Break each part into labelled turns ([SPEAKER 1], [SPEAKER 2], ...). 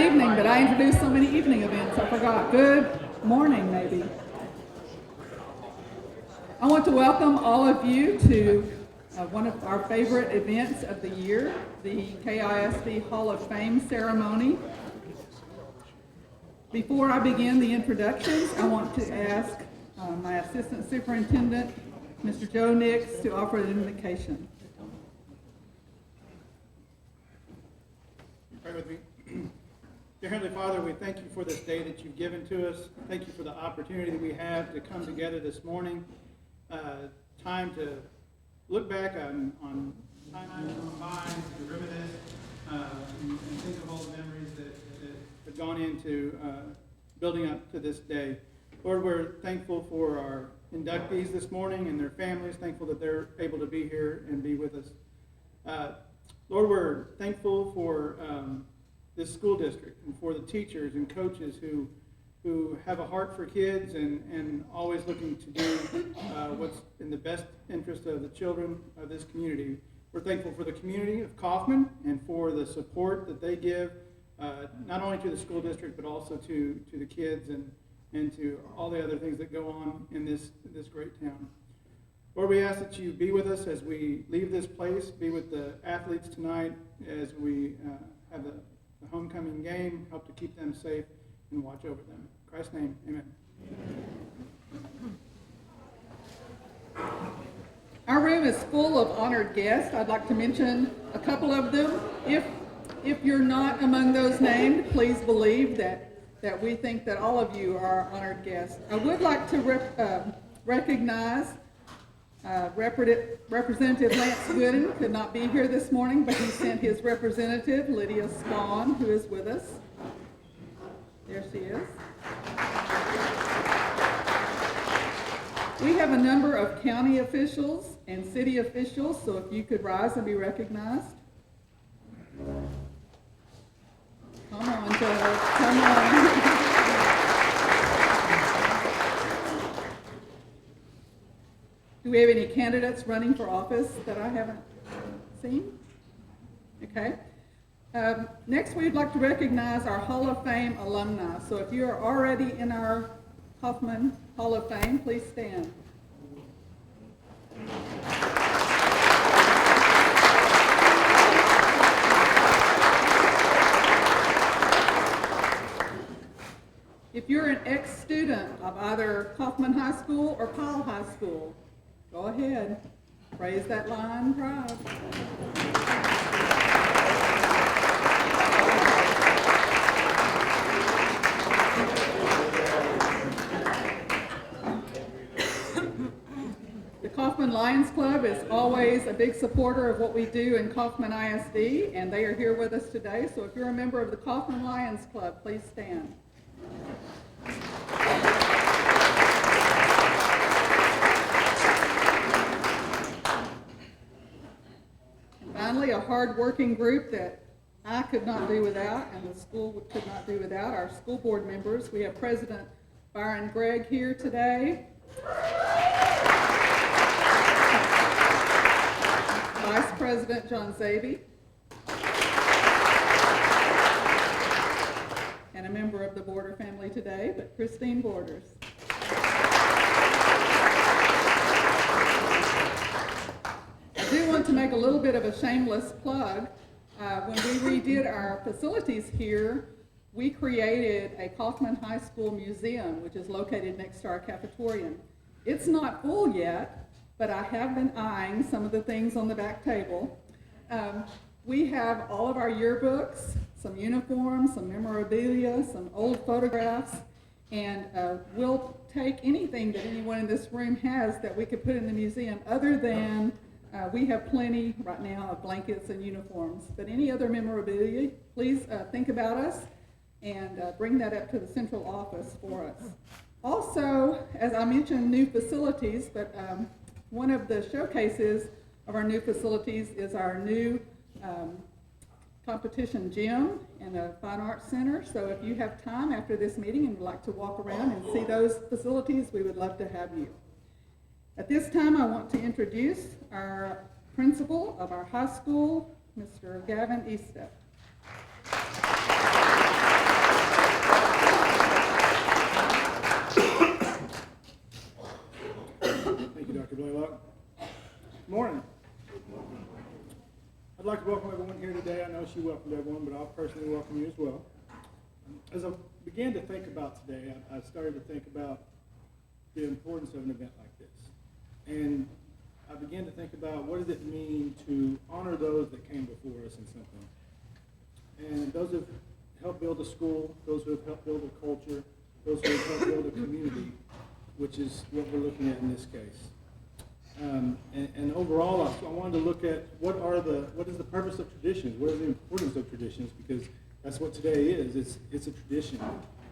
[SPEAKER 1] evening, but I introduced so many evening events, I forgot. Good morning, maybe. I want to welcome all of you to one of our favorite events of the year, the KISD Hall of Fame ceremony. Before I begin the introductions, I want to ask my Assistant Superintendent, Mr. Joe Nix, to offer an invocation.
[SPEAKER 2] Pray with me. Dear Heavenly Father, we thank you for this day that you've given to us. Thank you for the opportunity that we have to come together this morning. Time to look back on times gone by, to reminisce, and think of all the memories that have gone into building up to this day. Lord, we're thankful for our inductees this morning and their families, thankful that they're able to be here and be with us. Lord, we're thankful for this school district and for the teachers and coaches who have a heart for kids and always looking to do what's in the best interest of the children of this community. We're thankful for the community of Kaufman and for the support that they give, not only to the school district, but also to the kids and to all the other things that go on in this great town. Lord, we ask that you be with us as we leave this place, be with the athletes tonight as we have the homecoming game, help to keep them safe and watch over them. In Christ's name, amen.
[SPEAKER 1] Our room is full of honored guests. I'd like to mention a couple of them. If you're not among those named, please believe that we think that all of you are honored guests. I would like to recognize Representative Lance Gooden. Could not be here this morning, but he sent his representative, Lydia Spawn, who is with us. There she is. We have a number of county officials and city officials, so if you could rise and be recognized. Come on, Joe. Come on. Do we have any candidates running for office that I haven't seen? Okay. Next, we'd like to recognize our Hall of Fame alumni. So if you are already in our Kaufman Hall of Fame, please stand. If you're an ex-student of either Kaufman High School or Powell High School, go ahead, raise that line proud. The Kaufman Lions Club is always a big supporter of what we do in Kaufman ISD, and they are here with us today. So if you're a member of the Kaufman Lions Club, please stand. Finally, a hard-working group that I could not do without and the school could not do without, our school board members. We have President Byron Gregg here today, Vice President John Zaby, and a member of the Border family today, but Christine Borders. I do want to make a little bit of a shameless plug. When we redid our facilities here, we created a Kaufman High School museum, which is located next to our cafetorium. It's not full yet, but I have been eyeing some of the things on the back table. We have all of our yearbooks, some uniforms, some memorabilia, some old photographs, and we'll take anything that anyone in this room has that we could put in the museum other than we have plenty right now of blankets and uniforms, but any other memorabilia, please think about us and bring that up to the central office for us. Also, as I mentioned, new facilities, but one of the showcases of our new facilities is our new competition gym and a fine arts center. So if you have time after this meeting and would like to walk around and see those facilities, we would love to have you. At this time, I want to introduce our principal of our high school, Mr. Gavin Eastep.
[SPEAKER 2] Blaylock. Good morning. I'd like to welcome everyone here today. I know she welcomed everyone, but I'll personally welcome you as well. As I began to think about today, I started to think about the importance of an event like this. And I began to think about what does it mean to honor those that came before us in something. And those who have helped build a school, those who have helped build a culture, those who have helped build a community, which is what we're looking at in this case. And overall, I wanted to look at what is the purpose of traditions? What is the importance of traditions? Because that's what today is. It's a tradition.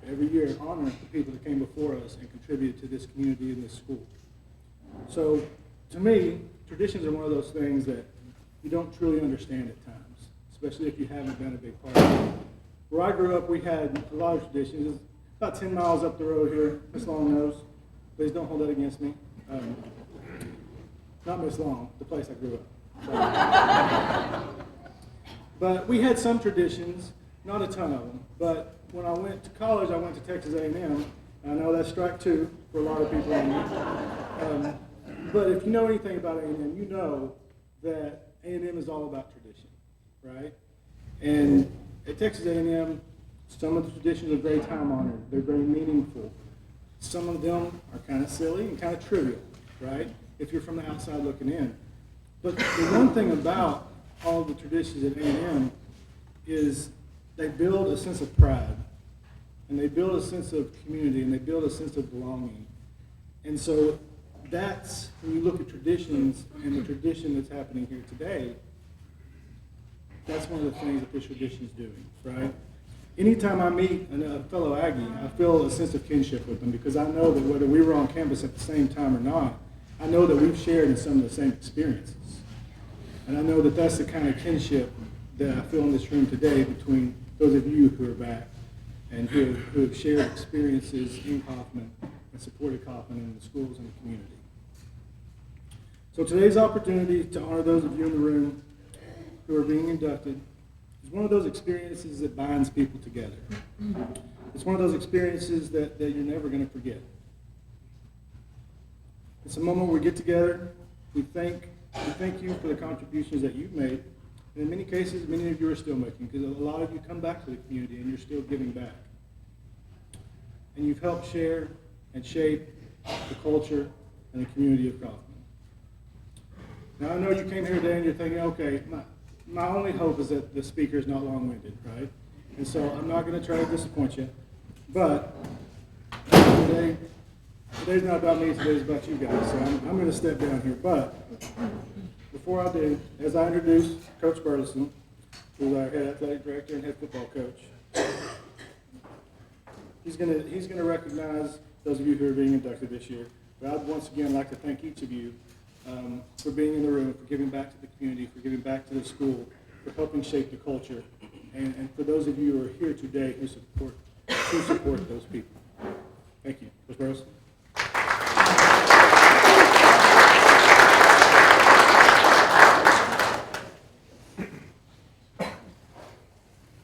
[SPEAKER 2] Every year, honor the people that came before us and contributed to this community and this school. So, to me, traditions are one of those things that you don't truly understand at times, especially if you haven't been a big part of it. Where I grew up, we had a lot of traditions. It's about 10 miles up the road here, Miss Longnose. Please don't hold that against me. Not Miss Long, the place I grew up. But we had some traditions, not a ton of them. But when I went to college, I went to Texas A&M. I know that's strike two for a lot of people in here. But if you know anything about A&M, you know that A&M is all about tradition, right? And at Texas A&M, some of the traditions are very time-honored. They're very meaningful. Some of them are kind of silly and kind of trivial, right? If you're from the outside looking in. But the one thing about all the traditions at A&M is they build a sense of pride, and they build a sense of community, and they build a sense of belonging. And so that's, when you look at traditions and the tradition that's happening here today, that's one of the things that this tradition is doing, right? Anytime I meet a fellow Aggie, I feel a sense of kinship with them because I know that whether we were on campus at the same time or not, I know that we've shared in some of the same experiences. And I know that that's the kind of kinship that I feel in this room today between those of you who are back and who have shared experiences in Kaufman and supported Kaufman in the schools and the community. So today's opportunity to honor those of you in the room who are being inducted is one of those experiences that binds people together. It's one of those experiences that you're never going to forget. It's a moment where we get together, we thank you for the contributions that you've made, and in many cases, many of you are still making, because a lot of you come back to the community and you're still giving back. And you've helped share and shape the culture and the community of Kaufman. Now, I know you came here today and you're thinking, okay, my only hope is that the speaker is not long-winded, right? And so I'm not going to try to disappoint you, but today's not about me, today's about you guys, so I'm going to step down here. But before I do, as I introduce Coach Burleson, who's our head athletic director and head football coach, he's going to recognize those of you who are being inducted this year. But I'd once again like to thank each of you for being in the room, for giving back to the community, for giving back to the school, for helping shape the culture, and for those of you who are here today who support those people. Thank you. Coach Burleson.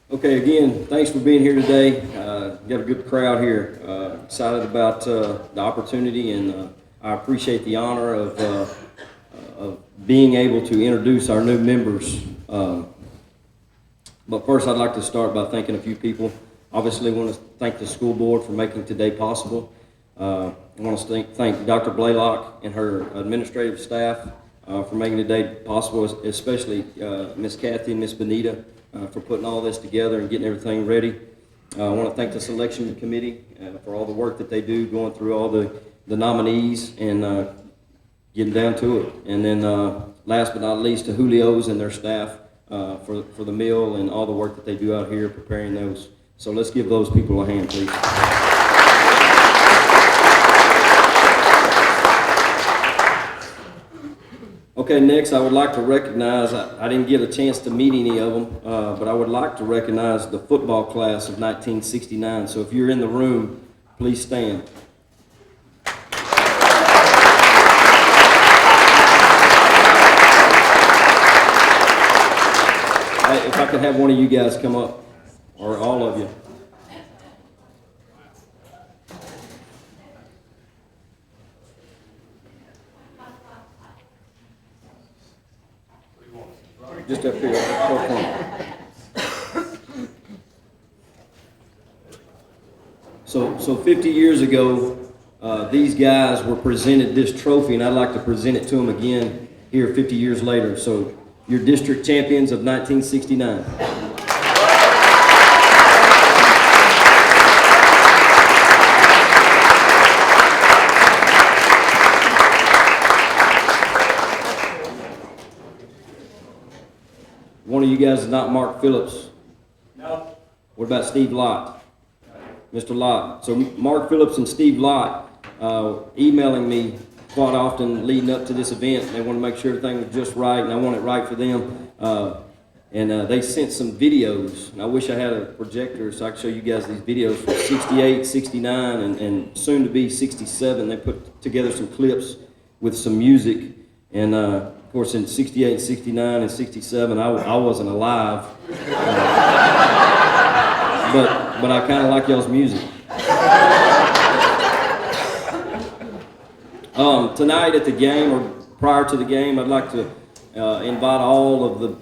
[SPEAKER 3] Okay, again, thanks for being here today. Got a good crowd here. Excited about the opportunity, and I appreciate the honor of being able to introduce our new members. But first, I'd like to start by thanking a few people. Obviously, I want to thank the school board for making today possible. I want to thank Dr. Blaylock and her administrative staff for making today possible, especially Miss Kathy and Miss Benita for putting all this together and getting everything ready. I want to thank the selection committee for all the work that they do, going through all the nominees and getting down to it. And then last but not least, to Julio's and their staff for the meal and all the work that they do out here preparing those. So let's give those people a hand, please. Okay, next I would like to recognize, I didn't get a chance to meet any of them, but I would like to recognize the football class of 1969. So if you're in the room, please stand. If I could have one of you guys come up, or all of you. just up here, up front. So 50 years ago, these guys were presented this trophy, and I'd like to present it to them again here 50 years later. So, your district champions of 1969. One of you guys is not Mark Phillips.
[SPEAKER 4] No.
[SPEAKER 3] What about Steve Lott? Mr. Lott. So Mark Phillips and Steve Lott emailing me quite often leading up to this event. They want to make sure everything was just right, and I want it right for them. They sent some videos, and I wish I had a projector so I could show you guys these videos from 68, 69, and soon to be 67. They put together some clips with some music, and of course in 68, 69, and 67, I wasn't alive. But I kind of like y'all's music. Tonight at the game, or prior to the game, I'd like to invite all of the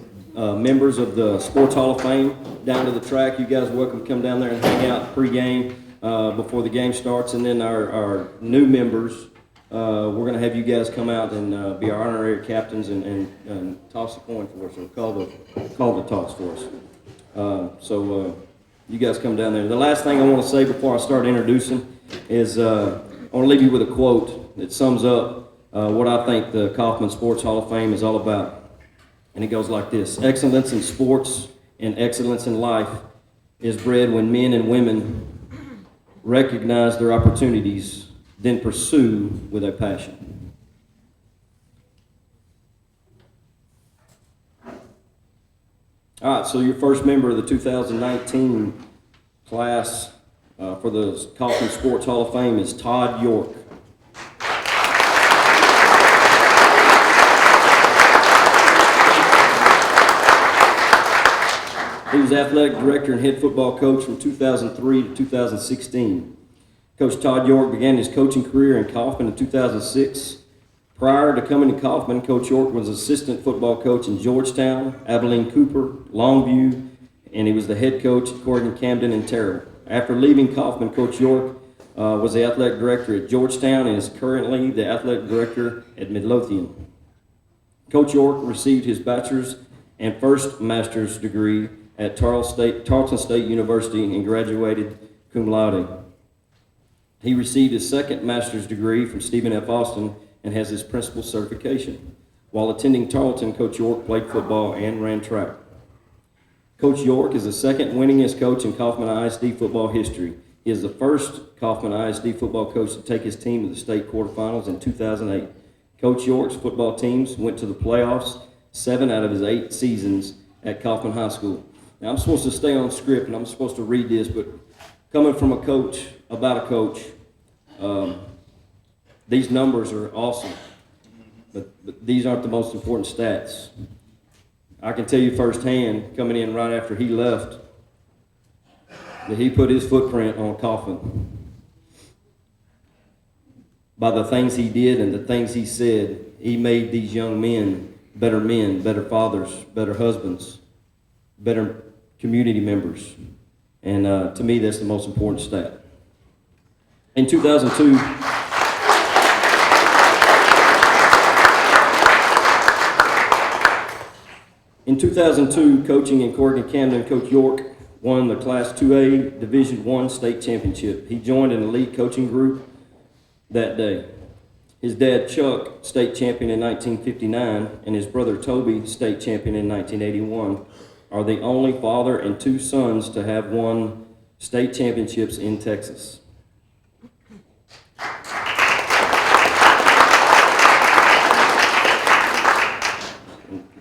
[SPEAKER 3] members of the Sports Hall of Fame down to the track. You guys are welcome to come down there and hang out pre-game before the game starts. And then our new members, we're going to have you guys come out and be our honorary captains and toss a coin for us, or call the toss for us. You guys come down there. The last thing I want to say before I start introducing is I want to leave you with a quote that sums up what I think the Kaufman Sports Hall of Fame is all about. And it goes like this: excellence in sports and excellence in life is bred when men and women recognize their opportunities, then pursue with a passion. All right, so your first member of the 2019 class for the Kaufman Sports Hall of Fame is Todd York. He was athletic director and head football coach from 2003 to 2016. Coach Todd York began his coaching career in Kaufman in 2006. Prior to coming to Kaufman, Coach York was assistant football coach in Georgetown, Abilene Cooper, Longview, and he was the head coach at Corrigan, Camden, and Terrell. After leaving Kaufman, Coach York was the athletic director at Georgetown and is currently the athletic director at Midlothian. Coach York received his bachelor's and first master's degree at Tarleton State University and graduated cum laude. He received his second master's degree from Stephen F. Austin and has his principal certification. While attending Tarleton, Coach York played football and ran track. Coach York is the second winningest coach in Kaufman ISD football history. He is the first Kaufman ISD football coach to take his team to the state quarterfinals in 2008. Coach York's football teams went to the playoffs 7 out of his 8 seasons at Kaufman High School. Now, I'm supposed to stay on script, and I'm supposed to read this, but coming from a coach, about a coach, these numbers are awesome, but these aren't the most important stats. I can tell you firsthand, coming in right after he left, that he put his footprint on Kaufman. By the things he did and the things he said, he made these young men, better fathers, better husbands, better community members. And to me, that's the most important stat. In 2002, coaching in Corrigan Camden, Coach York won the Class 2A Division I state championship. He joined an elite coaching group that day. His dad, Chuck, state champion in 1959, and his brother, Toby, state champion in 1981, are the only father and 2 sons to have won state championships in Texas.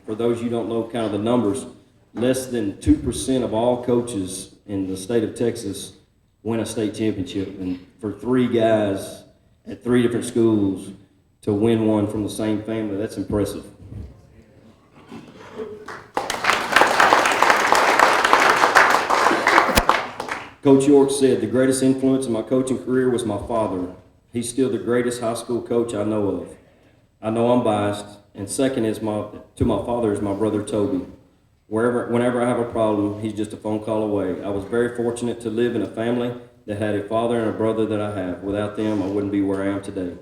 [SPEAKER 3] For those you don't know kind of the numbers, less than 2% of all coaches in the state of Texas win a state championship. And for 3 guys at 3 different schools to win one from the same family, that's impressive. Coach York said, "The greatest influence in my coaching career was my father. He's still the greatest high school coach I know of. I know I'm biased. And second is to my father is my brother Toby. Whenever I have a problem, he's just a phone call away. I was very fortunate to live in a family that had a father and a brother that I have. Without them, I wouldn't be where I am today.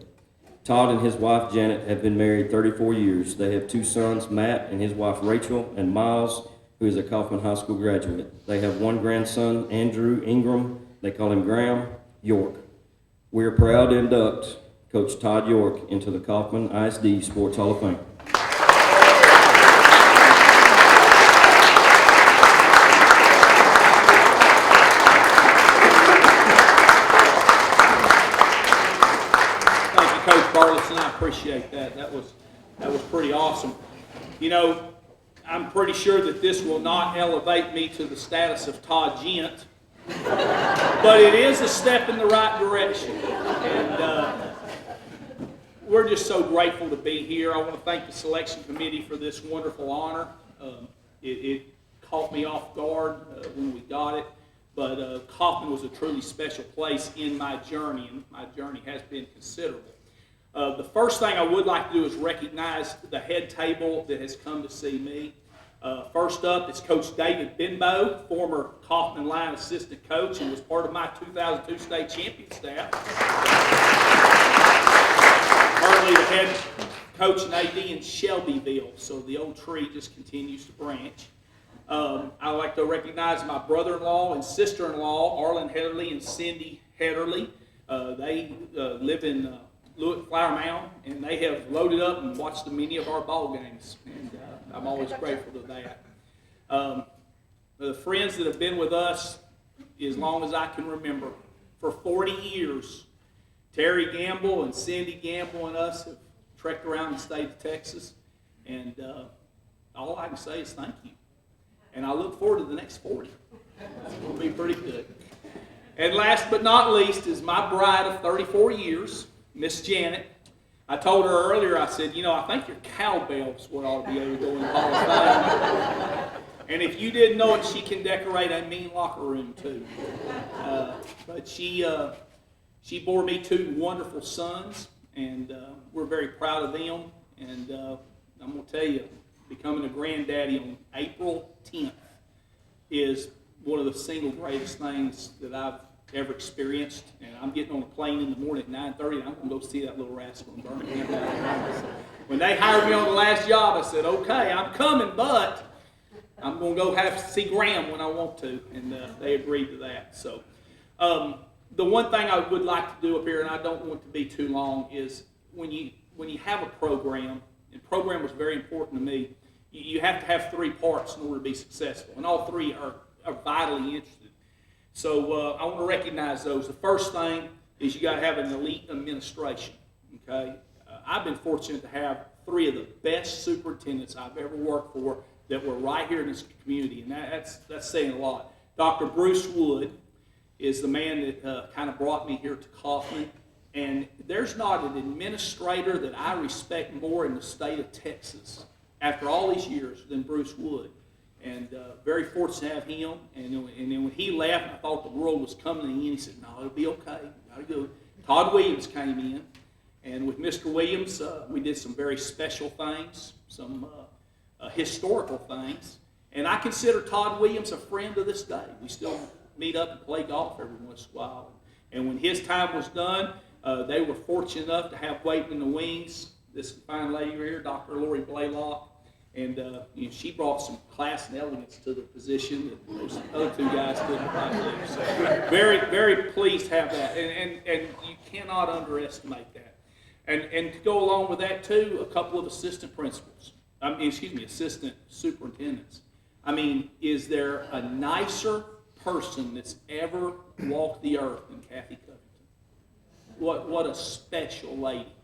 [SPEAKER 3] Todd and his wife Janet have been married 34 years. They have 2 sons, Matt and his wife Rachel, and Miles, who is a Kaufman High School graduate. They have 1 grandson, Andrew Ingram, they call him Graham York. We are proud to induct Coach Todd York into the Kaufman ISD Sports Hall of Fame.
[SPEAKER 4] Thank you, Coach Burleson. I appreciate that. That was pretty awesome. You know, I'm pretty sure that this will not elevate me to the status of Todd Gent, but it is a step in the right direction. And we're just so grateful to be here. I want to thank the selection committee for this wonderful honor. It caught me off guard when we got it, but Kaufman was a truly special place in my journey, and my journey has been considerable. The first thing I would like to do is recognize the head table that has come to see me. First up is Coach David Benbow, former Kaufman line assistant coach, and was part of my 2002 state champion staff. Currently the head coach and AD in Shelbyville, so the old tree just continues to branch. I'd like to recognize my brother-in-law and sister-in-law, Arlen Heatherly and Cindy Heatherly. They live in Flower Mound, and they have loaded up and watched many of our ball games, and I'm always grateful to that. The friends that have been with us as long as I can remember, for 40 years, Terry Gamble and Cindy Gamble and us have trekked around the state of Texas, and all I can say is thank you. And I look forward to the next 40. It's going to be pretty good. And last but not least is my bride of 34 years, Miss Janet. I told her earlier, I said, you know, I think your cowbell's what ought to be able to go in the Hall of Fame. And if you didn't know it, she can decorate a mean locker room too. But she bore me 2 wonderful sons, and we're very proud of them. And I'm going to tell you, becoming a granddaddy on April 10th is one of the single greatest things that I've ever experienced. And I'm getting on a plane in the morning at 9:30, and I'm going to go see that little rascal in Birmingham. When they hired me on the last job, I said, okay, I'm coming, but I'm going to go have to see Graham when I want to. And they agreed to that. So the one thing I would like to do up here, and I don't want to be too long, is when you have a program, and program was very important to me, you have to have 3 parts in order to be successful, and all 3 are vitally interested. So I want to recognize those. The first thing is you got to have an elite administration. Okay, I've been fortunate to have 3 of the best superintendents I've ever worked for that were right here in this community, and that's saying a lot. Dr. Bruce Wood is the man that kind of brought me here to Kaufman, and there's not an administrator that I respect more in the state of Texas after all these years than Bruce Wood. And very fortunate to have him. And then when he left, I thought the world was coming to an end. He said, no, it'll be okay. Gotta go. Todd Williams came in. And with Mr. Williams, we did some very special things, some historical things. And I consider Todd Williams a friend to this day. We still meet up and play golf every once in a while. And when his time was done, they were fortunate enough to have waiting in the wings this fine lady here, Dr. Lori Blaylock. And she brought some class and elegance to the position that those other 2 guys couldn't quite do. So very, very pleased to have that. And you cannot underestimate that. And to go along with that too, a couple of assistant principals. Assistant superintendents. I mean, is there a nicer person that's ever walked the earth than Kathy Covington? What a special lady.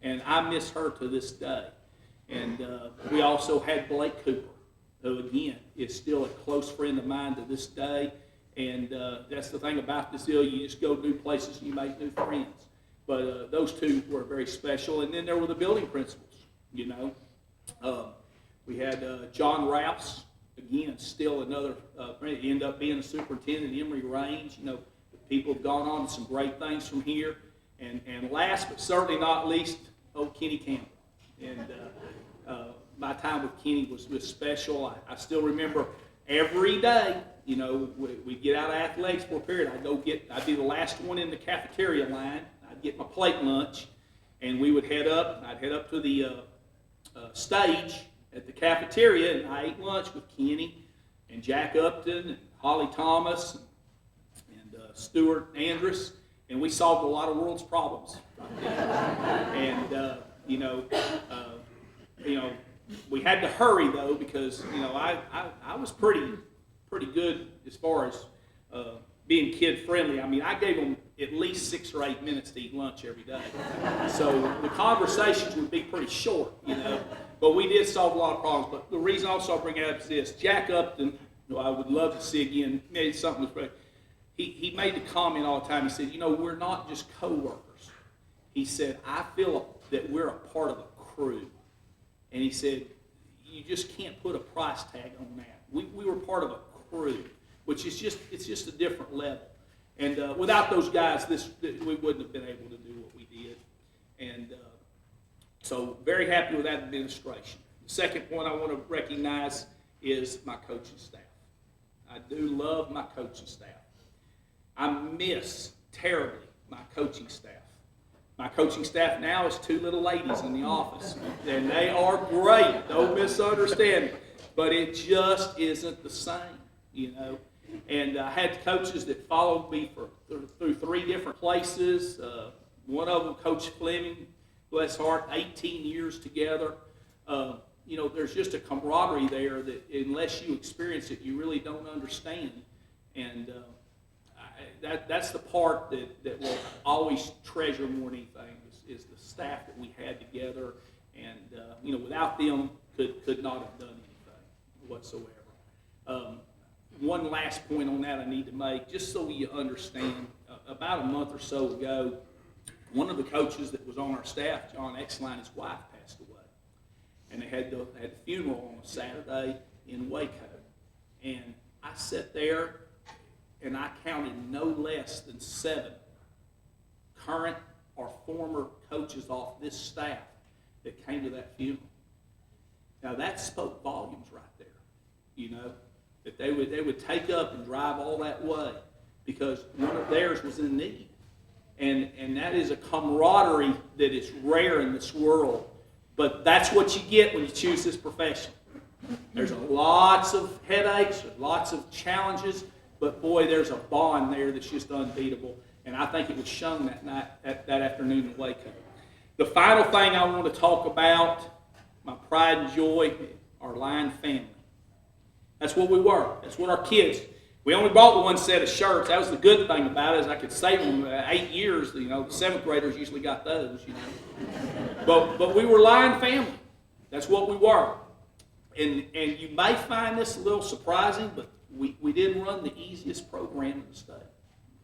[SPEAKER 4] And I miss her to this day. And we also had Blake Cooper, who again is still a close friend of mine to this day. And that's the thing about this deal, you just go new places and you make new friends. But those 2 were very special. And then there were the building principals, you know. We had John Rouse, again, still another, ended up being a superintendent, Emory Range. You know, people have gone on to some great things from here. And last but certainly not least, old Kenny Campbell. And my time with Kenny was special. I still remember every day, you know, we'd get out of athletics for a period. I'd be the last one in the cafeteria line. I'd get my plate lunch, and we would head up. I'd head up to the stage at the cafeteria, and I ate lunch with Kenny and Jack Upton and Holly Thomas and Stuart Andrus, and we solved a lot of world's problems. And we had to hurry though, because I was pretty good as far as being kid friendly. I mean, I gave them at least 6 or 8 minutes to eat lunch every day, so the conversations would be pretty short, But we did solve a lot of problems. But the reason also I bring it up is this: Jack Upton, who I would love to see again, made something. He made the comment all the time. He said, we're not just co-workers. He said, I feel that we're a part of a crew. And he said, you just can't put a price tag on that. We were part of a crew, which is just a different level. And without those guys, we wouldn't have been able to do what we did. And so very happy with that administration. The second point I want to recognize is my coaching staff. I do love my coaching staff. I miss terribly my coaching staff. My coaching staff now is 2 little ladies in the office, and they are great. Don't misunderstand me, but it just isn't the same, And I had coaches that followed me through 3 different places. One of them, Coach Fleming, bless heart, 18 years together. There's just a camaraderie there that unless you experience it, you really don't understand. And that's the part that we'll always treasure more than anything is the staff that we had together. And, without them, could not have done anything whatsoever. One last point on that I need to make, just so you understand. About a month or so ago, one of the coaches that was on our staff, John Exline, his wife passed away. And they had the funeral on a Saturday in Waco. And I sat there and I counted no less than 7 current or former coaches off this staff that came to that funeral. Now that spoke volumes right there, that they would take up and drive all that way because one of theirs was in need. And that is a camaraderie that is rare in this world. But that's what you get when you choose this profession. There's lots of headaches, lots of challenges, but boy, there's a bond there that's just unbeatable. And I think it was shown that night, that afternoon in Waco. The final thing I want to talk about, my pride and joy, our Lion family. That's what we were. That's what our kids. We only bought 1 set of shirts. That was the good thing about it, is I could save them 8 years. The 7th graders usually got those, But we were Lion family. That's what we were. And you may find this a little surprising, but we didn't run the easiest program in the state.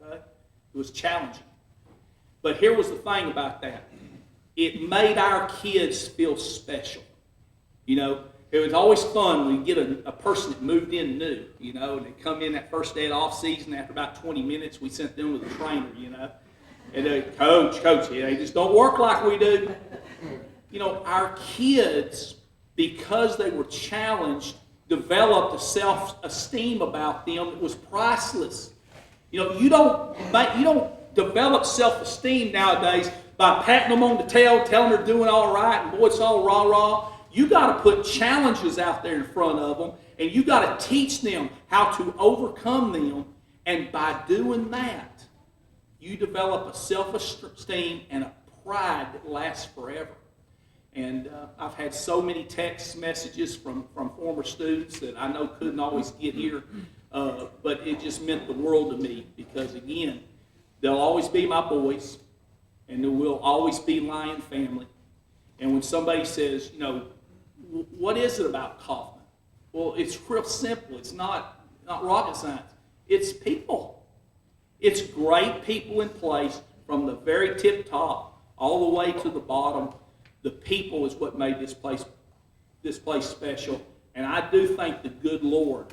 [SPEAKER 4] Okay? It was challenging. But here was the thing about that. It made our kids feel special. It was always fun when you get a person that moved in new, and they come in that first day of off season. After about 20 minutes, we sent them with a trainer, And they, coach, they just don't work like we do. Our kids, because they were challenged, developed a self-esteem about them that was priceless. You don't develop self-esteem nowadays by patting them on the tail, telling them they're doing all right, and boy, it's all rah-rah. You got to put challenges out there in front of them, and you got to teach them how to overcome them. And by doing that, you develop a self-esteem and a pride that lasts forever. And I've had so many text messages from former students that I know couldn't always get here, but it just meant the world to me because, again, they'll always be my boys, and there will always be Lion family. And when somebody says, what is it about Kaufman? Well, it's real simple. It's not rocket science. It's people. It's great people in place from the very tip top all the way to the bottom. The people is what made this place special. And I do thank the good Lord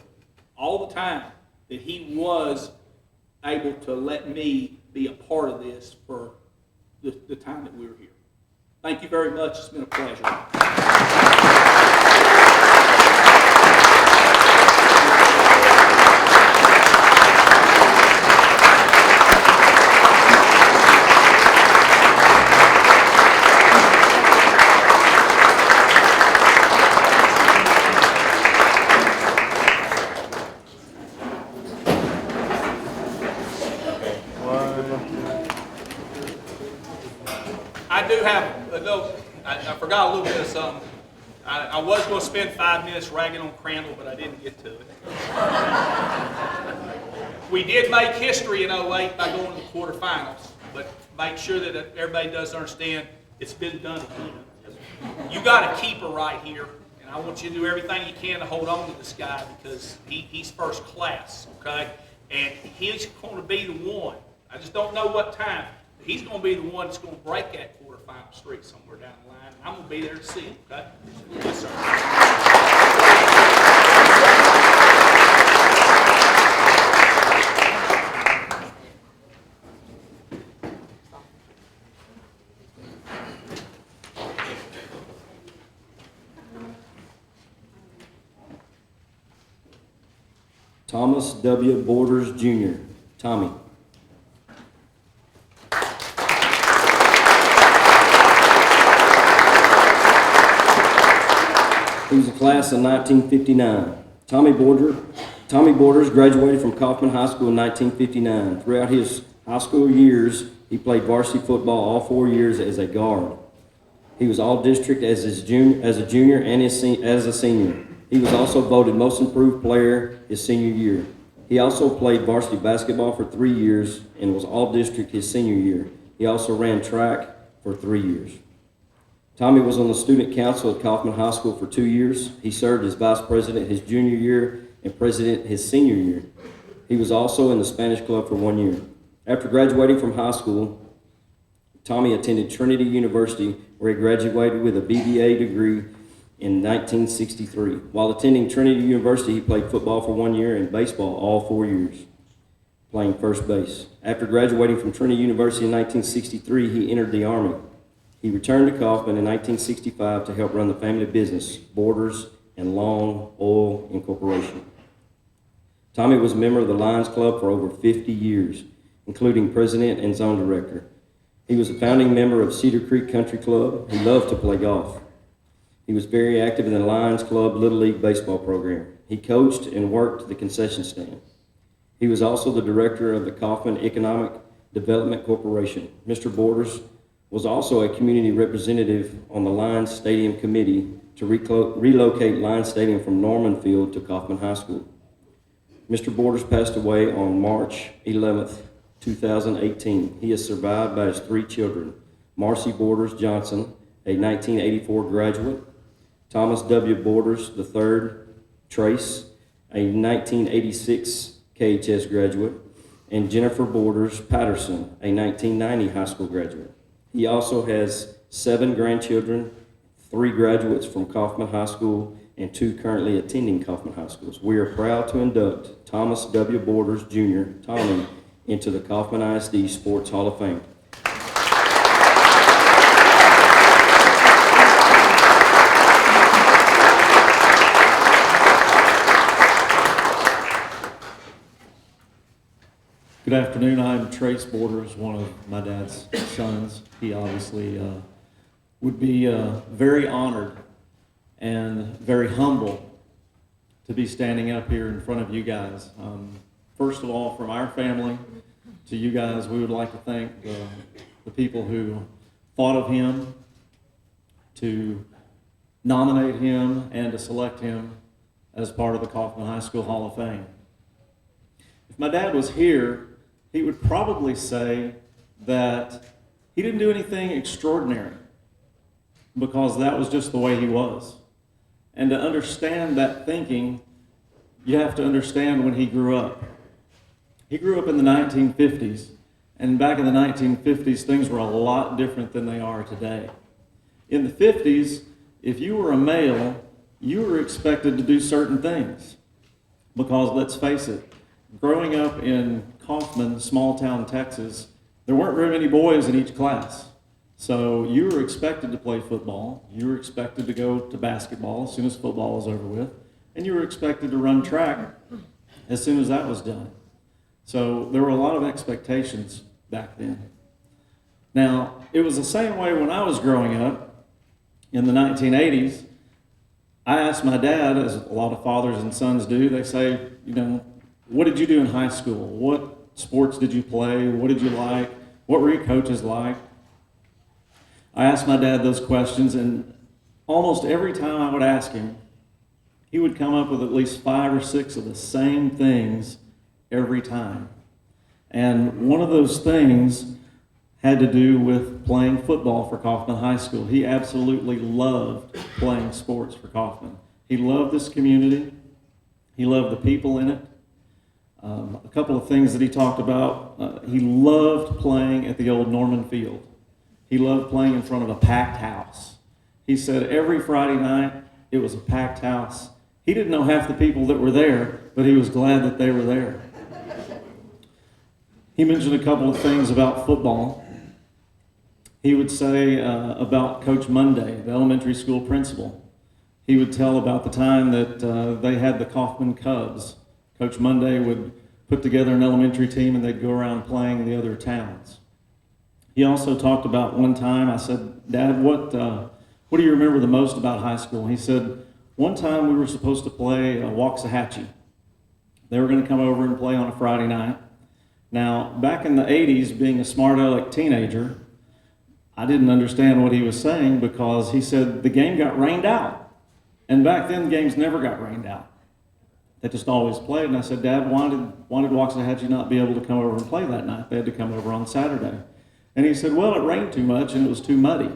[SPEAKER 4] all the time that He was able to let me be a part of this for the time that we were here. Thank you very much. It's been a pleasure. I do have a little, I forgot a little bit of something. I was going to spend 5 minutes ragging on Crandall, but I didn't get to it. We did make history in 08 by going to the quarterfinals, but make sure that everybody does understand it's been done again. You got a keeper right here, and I want you to do everything you can to hold on to this guy because he's first class, okay? And he's going to be the one. I just don't know what time. He's going to be the one that's going to break that quarterfinal streak somewhere down the line. And I'm going to be there to see him, okay? Yes, sir.
[SPEAKER 3] Thomas W. Borders, Jr., Tommy. He was a class of 1959. Tommy Borders graduated from Kaufman High School in 1959. Throughout his high school years, he played varsity football all 4 years as a guard. He was all-district as a junior and as a senior. He was also voted most improved player his senior year. He also played varsity basketball for 3 years and was all-district his senior year. He also ran track for 3 years. Tommy was on the student council at Kaufman High School for 2 years. He served as vice president his junior year and president his senior year. He was also in the Spanish club for 1 year. After graduating from high school, Tommy attended Trinity University, where he graduated with a BBA degree in 1963. While attending Trinity University, he played football for 1 year and baseball all 4 years, playing first base. After graduating from Trinity University in 1963, he entered the Army. He returned to Kaufman in 1965 to help run the family business, Borders and Long Oil Incorporation. Tommy was a member of the Lions Club for over 50 years, including president and zone director. He was a founding member of Cedar Creek Country Club. He loved to play golf. He was very active in the Lions Club Little League baseball program. He coached and worked the concession stand. He was also the director of the Kaufman Economic Development Corporation. Mr. Borders was also a community representative on the Lions Stadium Committee to relocate Lions Stadium from Norman Field to Kaufman High School. Mr. Borders passed away on March 11th, 2018. He is survived by his 3 children, Marcy Borders Johnson, a 1984 graduate, Thomas W. Borders III, Trace, a 1986 KHS graduate, and Jennifer Borders Patterson, a 1990 high school graduate. He also has 7 grandchildren, 3 graduates from Kaufman High School, and 2 currently attending Kaufman High Schools. We are proud to induct Thomas W. Borders, Jr., Tommy, into the Kaufman ISD Sports Hall of Fame.
[SPEAKER 5] Good afternoon. I'm Trace Borders, one of my dad's sons. He obviously would be very honored and very humble to be standing up here in front of you guys. First of all, from our family to you guys, we would like to thank the people who thought of him, to nominate him, and to select him as part of the Kaufman High School Hall of Fame. If my dad was here, he would probably say that he didn't do anything extraordinary because that was just the way he was. And to understand that thinking, you have to understand when he grew up. He grew up in the 1950s, and back in the 1950s, things were a lot different than they are today. In the 50s, if you were a male, you were expected to do certain things because, let's face it, growing up in Kaufman, small town Texas, there weren't very many boys in each class. So you were expected to play football, you were expected to go to basketball as soon as football was over with, and you were expected to run track as soon as that was done. So there were a lot of expectations back then. Now, it was the same way when I was growing up in the 1980s. I asked my dad, as a lot of fathers and sons do, they say, what did you do in high school? What sports did you play? What did you like? What were your coaches like? I asked my dad those questions, and almost every time I would ask him, he would come up with at least 5 or 6 of the same things every time. And one of those things had to do with playing football for Kaufman High School. He absolutely loved playing sports for Kaufman. He loved this community. He loved the people in it. A couple of things that he talked about, he loved playing at the old Norman Field. He loved playing in front of a packed house. He said every Friday night it was a packed house. He didn't know half the people that were there, but he was glad that they were there. He mentioned a couple of things about football. He would say about Coach Monday, the elementary school principal. He would tell about the time that they had the Kaufman Cubs. Coach Monday would put together an elementary team and they'd go around playing the other towns. He also talked about one time, I said, Dad, what do you remember the most about high school? He said, one time we were supposed to play Waxahachie. They were going to come over and play on a Friday night. Now, back in the 80s, being a smart aleck teenager, I didn't understand what he was saying because he said the game got rained out. And back then, games never got rained out. They just always played. And I said, Dad, why did Waxahachie not be able to come over and play that night? They had to come over on Saturday. And he said, well, it rained too much and it was too muddy.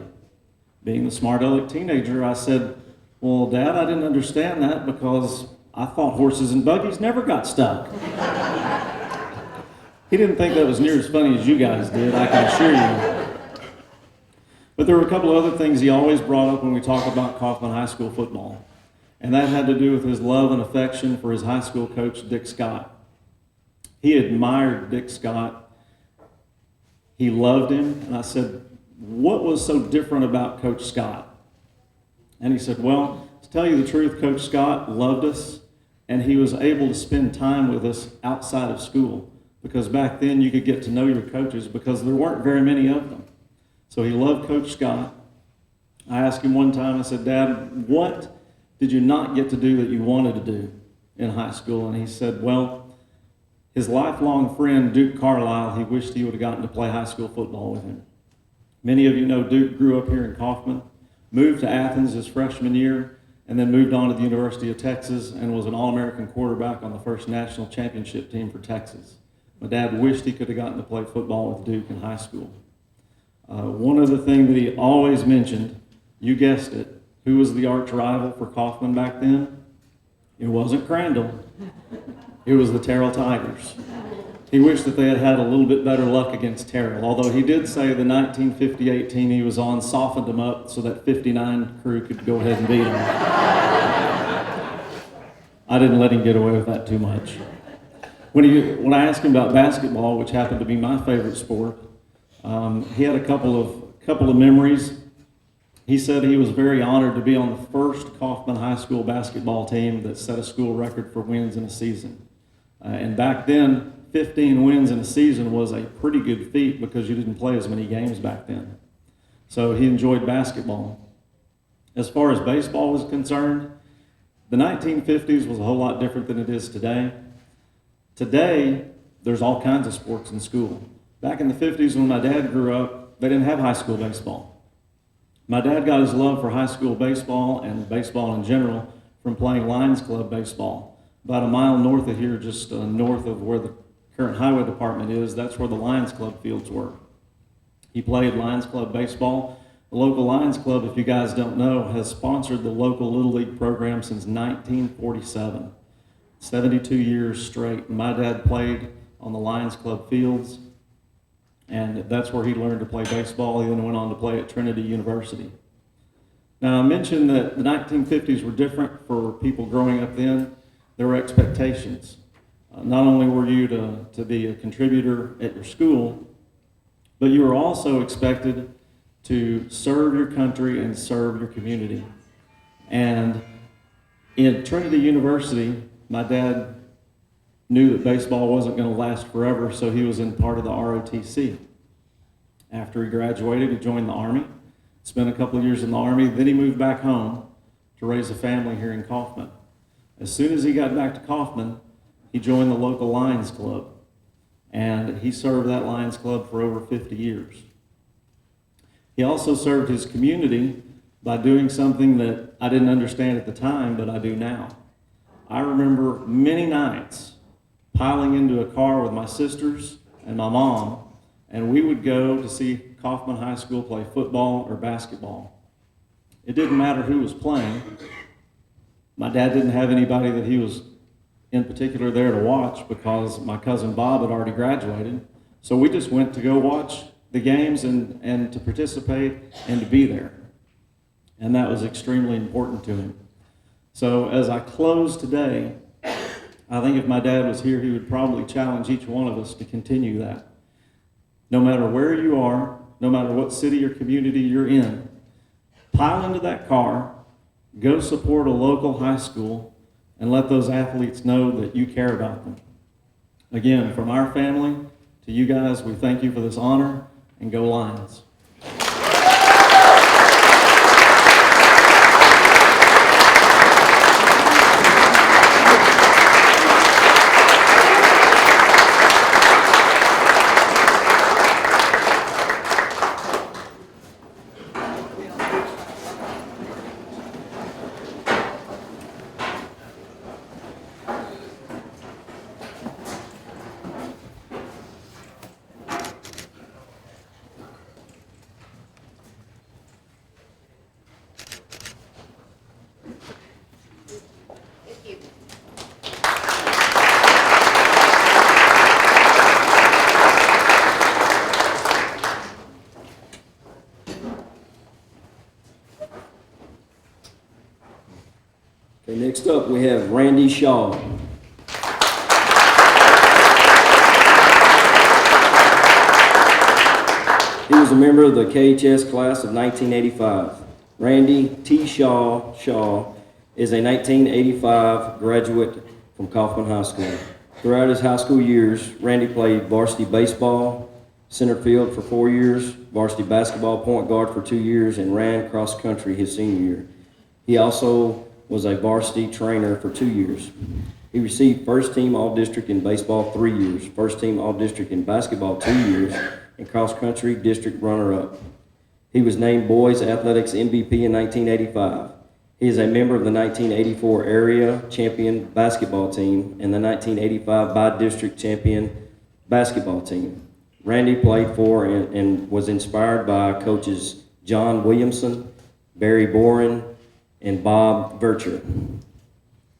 [SPEAKER 5] Being the smart aleck teenager, I said, well, Dad, I didn't understand that because I thought horses and buggies never got stuck. He didn't think that was near as funny as you guys did, I can assure you. But there were a couple of other things he always brought up when we talk about Kaufman High School football. And that had to do with his love and affection for his high school coach, Dick Scott. He admired Dick Scott. He loved him. And I said, what was so different about Coach Scott? And he said, well, to tell you the truth, Coach Scott loved us, and he was able to spend time with us outside of school. Because back then you could get to know your coaches because there weren't very many of them. So he loved Coach Scott. I asked him one time, I said, Dad, what did you not get to do that you wanted to do in high school? And he said, well, his lifelong friend, Duke Carlisle, he wished he would have gotten to play high school football with him. Many of you know Duke grew up here in Kaufman, moved to Athens his freshman year, and then moved on to the University of Texas and was an All-American quarterback on the first national championship team for Texas. My dad wished he could have gotten to play football with Duke in high school. One other thing that he always mentioned, you guessed it, who was the arch rival for Kaufman back then? It wasn't Crandall. It was the Terrell Tigers. He wished that they had had a little bit better luck against Terrell, although he did say the 1958 team he was on softened him up so that 59 crew could go ahead and beat him. I didn't let him get away with that too much. When I asked him about basketball, which happened to be my favorite sport, he had a couple of memories. He said he was very honored to be on the first Kaufman High School basketball team that set a school record for wins in a season. And back then, 15 wins in a season was a pretty good feat because you didn't play as many games back then. So he enjoyed basketball. As far as baseball was concerned, the 1950s was a whole lot different than it is today. Today, there's all kinds of sports in school. Back in the 50s when my dad grew up, they didn't have high school baseball. My dad got his love for high school baseball and baseball in general from playing Lions Club baseball. About a mile north of here, just north of where the current highway department is, that's where the Lions Club fields were. He played Lions Club baseball. The local Lions Club, if you guys don't know, has sponsored the local Little League program since 1947. 72 years straight. My dad played on the Lions Club fields, and that's where he learned to play baseball. He then went on to play at Trinity University. Now, I mentioned that the 1950s were different for people growing up then. There were expectations. Not only were you to be a contributor at your school, but you were also expected to serve your country and serve your community. And in Trinity University, my dad knew that baseball wasn't going to last forever, so he was in part of the ROTC. After he graduated, he joined the Army, spent a couple of years in the Army, then he moved back home to raise a family here in Kaufman. As soon as he got back to Kaufman, he joined the local Lions Club, and he served that Lions Club for over 50 years. He also served his community by doing something that I didn't understand at the time, but I do now. I remember many nights piling into a car with my sisters and my mom, and we would go to see Kaufman High School play football or basketball. It didn't matter who was playing. My dad didn't have anybody that he was in particular there to watch because my cousin Bob had already graduated. So we just went to go watch the games and to participate and to be there. And that was extremely important to him. So as I close today, I think if my dad was here, he would probably challenge each one of us to continue that. No matter where you are, no matter what city or community you're in, pile into that car, go support a local high school, and let those athletes know that you care about them. Again, from our family to you guys, we thank you for this honor, and go Lions.
[SPEAKER 3] Okay, next up we have Randy Shaw. He was a member of the KHS class of 1985. Randy T. Shaw is a 1985 graduate from Kaufman High School. Throughout his high school years, Randy played varsity baseball, center field for 4 years, varsity basketball point guard for 2 years, and ran cross country his senior year. He also was a varsity trainer for 2 years. He received first team All-District in baseball 3 years, first team All-District in basketball 2 years, and cross country district runner-up. He was named Boys Athletics MVP in 1985. He is a member of the 1984 area champion basketball team and the 1985 by-district champion basketball team. Randy played for and was inspired by coaches John Williamson, Barry Boren, and Bob Vercher.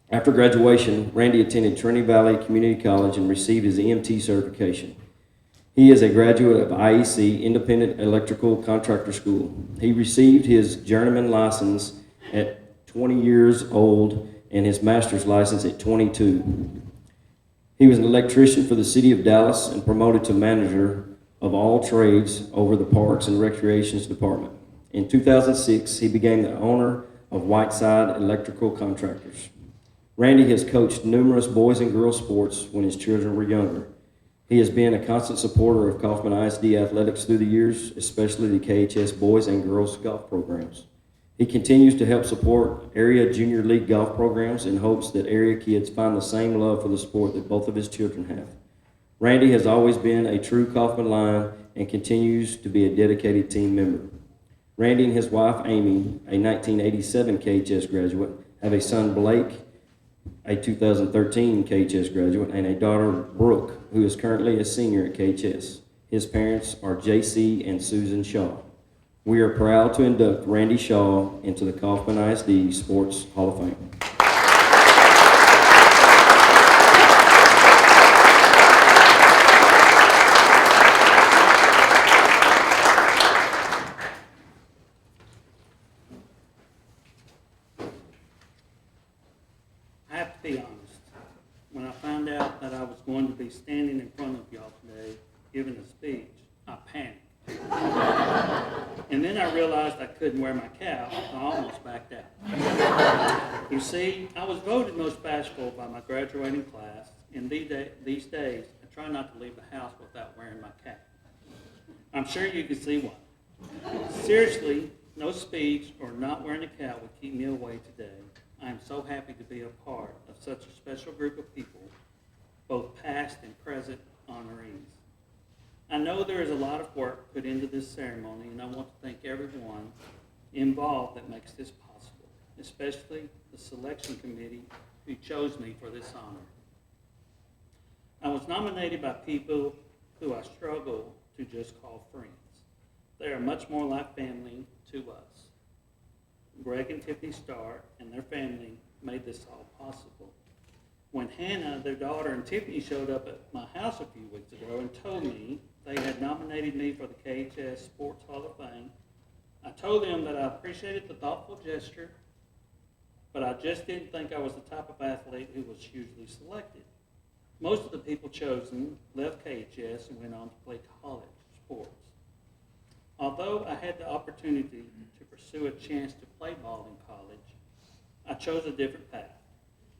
[SPEAKER 3] After graduation, Randy attended Trinity Valley Community College and received his EMT certification. He is a graduate of IEC, Independent Electrical Contractor School. He received his journeyman license at 20 years old and his master's license at 22. He was an electrician for the city of Dallas and promoted to manager of all trades over the Parks and Recreations Department. In 2006, he became the owner of Whiteside Electrical Contractors. Randy has coached numerous boys and girls sports when his children were younger. He has been a constant supporter of Kaufman ISD athletics through the years, especially the KHS boys and girls golf programs. He continues to help support area junior league golf programs in hopes that area kids find the same love for the sport that both of his children have. Randy has always been a true Kaufman Lion and continues to be a dedicated team member. Randy and his wife, Amy, a 1987 KHS graduate, have a son, Blake, a 2013 KHS graduate, and a daughter, Brooke, who is currently a senior at KHS. His parents are J.C. and Susan Shaw. We are proud to induct Randy Shaw into the Kaufman ISD Sports Hall of Fame.
[SPEAKER 6] I have to be honest. When I found out that I was going to be standing in front of y'all today, giving a speech, I panicked. And then realized I couldn't wear my cap, I almost backed out. You see, I was voted most bashful by my graduating class, and these days, I try not to leave the house without wearing my cap. I'm sure you can see why. Seriously, no speech or not wearing a cap would keep me away today. I am so happy to be a part of such a special group of people, both past and present honorees. I know there is a lot of work put into this ceremony, and I want to thank everyone involved that makes this possible, especially the selection committee who chose me for this honor. I was nominated by people who I struggle to just call friends. They are much more like family to us. Greg and Tiffany Starr and their family made this all possible. When Hannah, their daughter, and Tiffany showed up at my house a few weeks ago and told me they had nominated me for the KHS Sports Hall of Fame, I told them that I appreciated the thoughtful gesture, but I just didn't think I was the type of athlete who was usually selected. Most of the people chosen left KHS and went on to play college sports. Although I had the opportunity to pursue a chance to play ball in college, I chose a different path.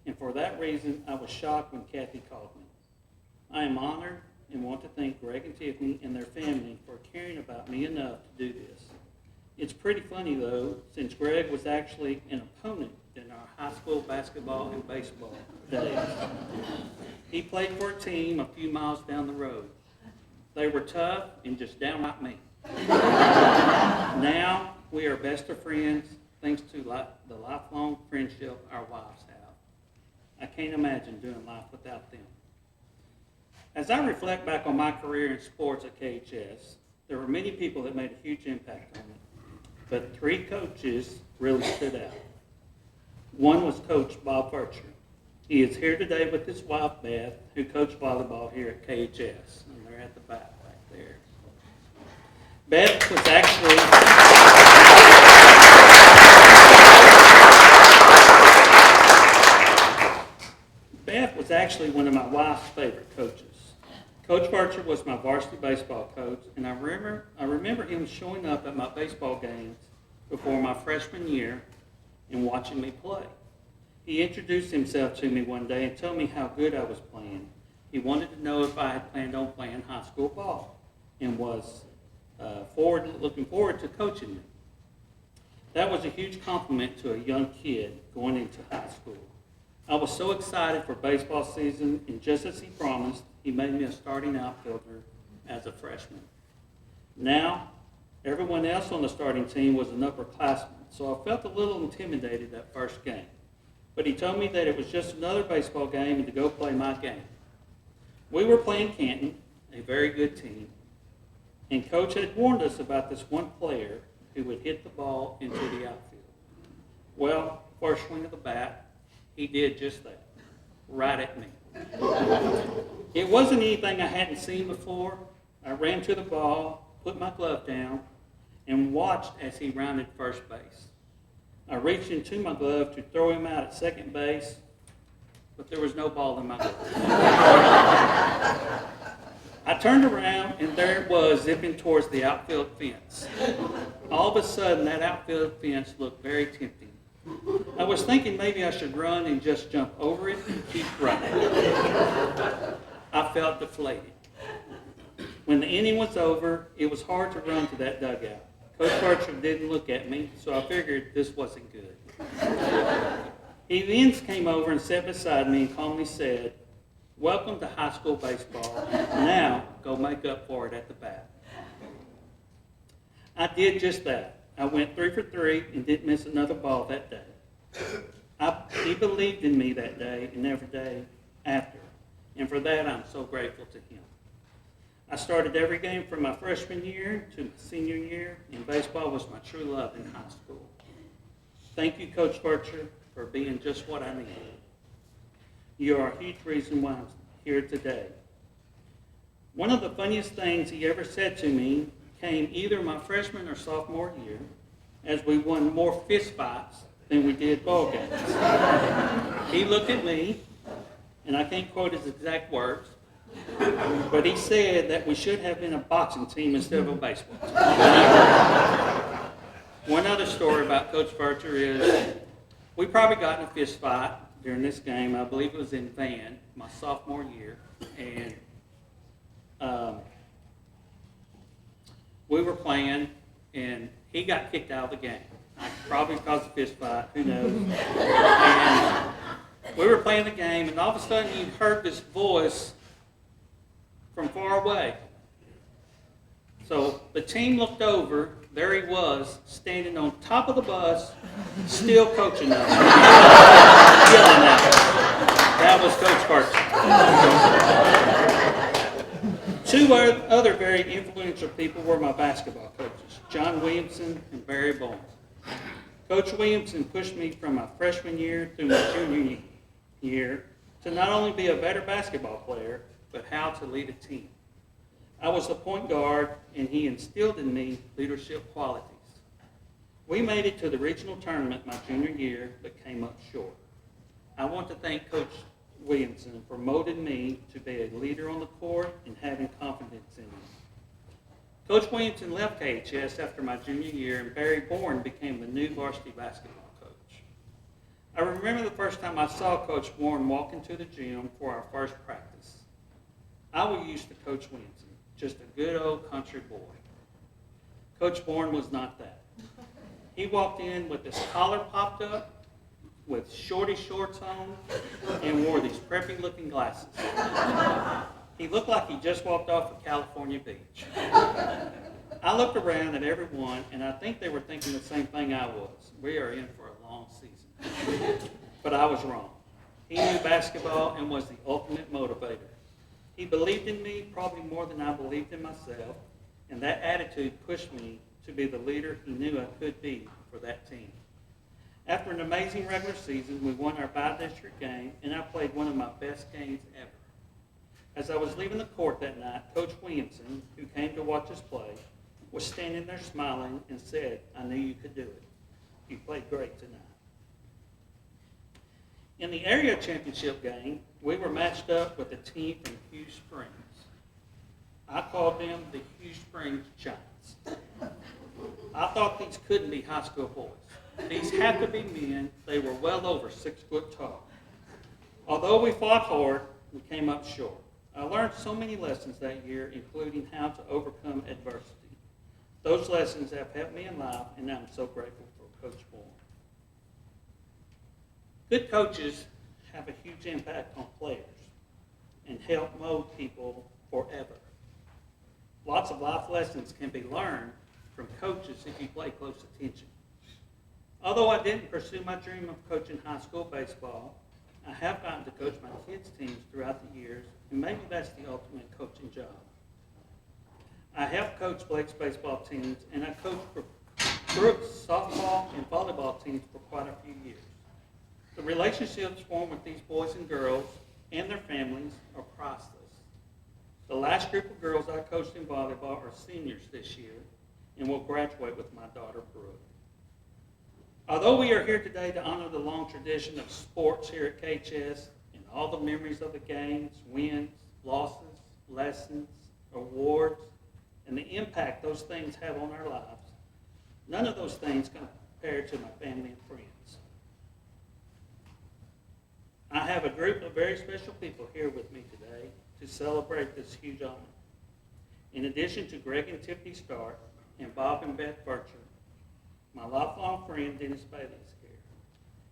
[SPEAKER 6] And for that reason, I was shocked when Kathy called me. I am honored and want to thank Greg and Tiffany and their family for caring about me enough to do this. It's pretty funny though, since Greg was actually an opponent in our high school basketball and baseball days. He played for a team a few miles down the road. They were tough and just downright mean. Now we are best of friends thanks to the lifelong friendship our wives have. I can't imagine doing life without them. As I reflect back on my career in sports at KHS, there were many people that made a huge impact on me, but 3 coaches really stood out. One was Coach Bob Furcher. He is here today with his wife, Beth, who coached volleyball here at KHS, and they're at the back right there. Beth was actually one of my wife's favorite coaches. Coach Furcher was my varsity baseball coach, and I remember him showing up at my baseball games before my freshman year and watching me play. He introduced himself to me one day and told me how good I was playing. He wanted to know if I had planned on playing high school ball and was looking forward to coaching me. That was a huge compliment to a young kid going into high school. I was so excited for baseball season, and just as he promised, he made me a starting outfielder as a freshman. Now, everyone else on the starting team was an upperclassman, so I felt a little intimidated that first game. But he told me that it was just another baseball game and to go play my game. We were playing Canton, a very good team, and Coach had warned us about this one player who would hit the ball into the outfield. Well, first swing of the bat, he did just that, right at me. It wasn't anything I hadn't seen before. I ran to the ball, put my glove down, and watched as he rounded first base. I reached into my glove to throw him out at second base, but there was no ball in my glove. I turned around, and there it was, zipping towards the outfield fence. All of a sudden, that outfield fence looked very tempting. I was thinking maybe I should run and just jump over it and keep running. I felt deflated. When the inning was over, it was hard to run to that dugout. Coach Archer didn't look at me, so I figured this wasn't good. He then came over and sat beside me and calmly said, "Welcome to high school baseball. Now go make up for it at the bat." I did just that. I went 3 for 3 and didn't miss another ball that day. He believed in me that day and every day after, and for that I'm so grateful to him. I started every game from my freshman year to my senior year, and baseball was my true love in high school. Thank you, Coach Furcher, for being just what I needed. You are a huge reason why I'm here today. One of the funniest things he ever said to me came either my freshman or sophomore year, as we won more fist fights than we did ball games. He looked at me, and I can't quote his exact words, but he said that we should have been a boxing team instead of a baseball team. One other story about Coach Furcher is we probably got in a fist fight during this game. I believe it was in Van, my sophomore year, and we were playing, and he got kicked out of the game. Probably because of fist fight, who knows? And we were playing the game, and all of a sudden you heard this voice from far away. So the team looked over. There he was, standing on top of the bus, still coaching us. Yelling at us. That was Coach Furcher. Two other very influential people were my basketball coaches, John Williamson and Barry Bowen. Coach Williamson pushed me from my freshman year through my junior year to not only be a better basketball player, but how to lead a team. I was the point guard, and he instilled in me leadership qualities. We made it to the regional tournament my junior year, but came up short. I want to thank Coach Williamson for molding me to be a leader on the court and having confidence in me. Coach Williamson left KHS after my junior year, and Barry Bourne became the new varsity basketball coach. I remember the first time I saw Coach Bourne walk into the gym for our first practice. I was used to Coach Williamson, just a good old country boy. Coach Bourne was not that. He walked in with his collar popped up, with shorty shorts on, and wore these preppy looking glasses. He looked like he just walked off of California Beach. I looked around at everyone, and I think they were thinking the same thing I was. We are in for a long season. But I was wrong. He knew basketball and was the ultimate motivator. He believed in me probably more than I believed in myself, and that attitude pushed me to be the leader he knew I could be for that team. After an amazing regular season, we won our bi-district game, and I played one of my best games ever. As I was leaving the court that night, Coach Williamson, who came to watch us play, was standing there smiling and said, "I knew you could do it. You played great tonight." In the area championship game, we were matched up with a team from Hughes Springs. I called them the Hughes Springs Giants. I thought these couldn't be high school boys. These had to be men. They were well over 6 foot tall. Although we fought hard, we came up short. I learned so many lessons that year, including how to overcome adversity. Those lessons have helped me in life, and I'm so grateful for Coach Bourne. Good coaches have a huge impact on players and help mold people forever. Lots of life lessons can be learned from coaches if you pay close attention. Although I didn't pursue my dream of coaching high school baseball, I have gotten to coach my kids' teams throughout the years, and maybe that's the ultimate coaching job. I helped coach Blake's baseball teams, and I coached for Brooks' softball and volleyball teams for quite a few years. The relationships formed with these boys and girls and their families are priceless. The last group of girls I coached in volleyball are seniors this year and will graduate with my daughter, Brooke. Although we are here today to honor the long tradition of sports here at KHS and all the memories of the games, wins, losses, lessons, awards, and the impact those things have on our lives, none of those things compare to my family and friends. I have a group of very special people here with me today to celebrate this huge honor. In addition to Greg and Tiffany Stark and Bob and Beth Furcher, my lifelong friend Dennis Bailey is here.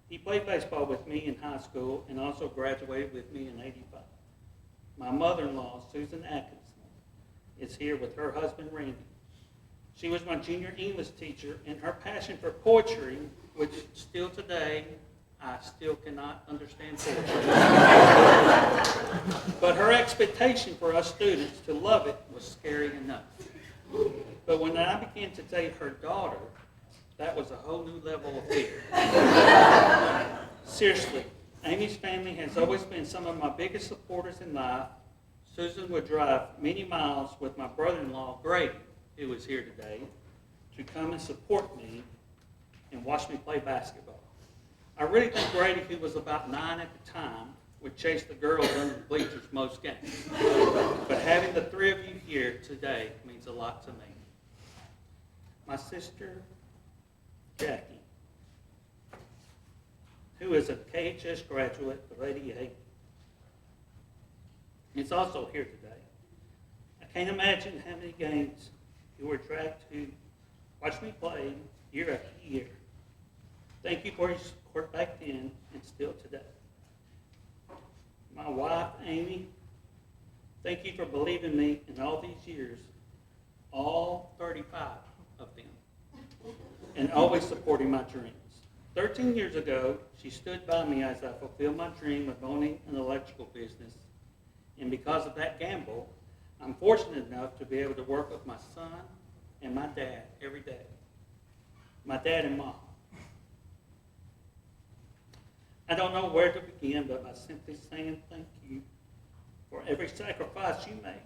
[SPEAKER 6] He played baseball with me in high school and also graduated with me in '85. My mother-in-law, Susan Atkinson, is here with her husband, Randy. She was my junior English teacher, and her passion for poetry, which still today, I still cannot understand poetry. But her expectation for us students to love it was scary enough. But when I began to date her daughter, that was a whole new level of fear. Seriously, Amy's family has always been some of my biggest supporters in life. Susan would drive many miles with my brother-in-law, Grady, who is here today, to come and support me and watch me play basketball. I really think Grady, who was about 9 at the time, would chase the girls under the bleachers most games. But having the three of you here today means a lot to me. My sister, Jackie, who is a KHS graduate of '88. It's also here today. I can't imagine how many games you were dragged to watch me play year after year. Thank you for your support back then and still today. My wife, Amy, thank you for believing me in all these years, all 35 of them, and always supporting my dreams. 13 years ago, she stood by me as I fulfilled my dream of owning an electrical business, and because of that gamble, I'm fortunate enough to be able to work with my son and my dad every day. My dad and mom. I don't know where to begin, but by simply saying thank you for every sacrifice you made.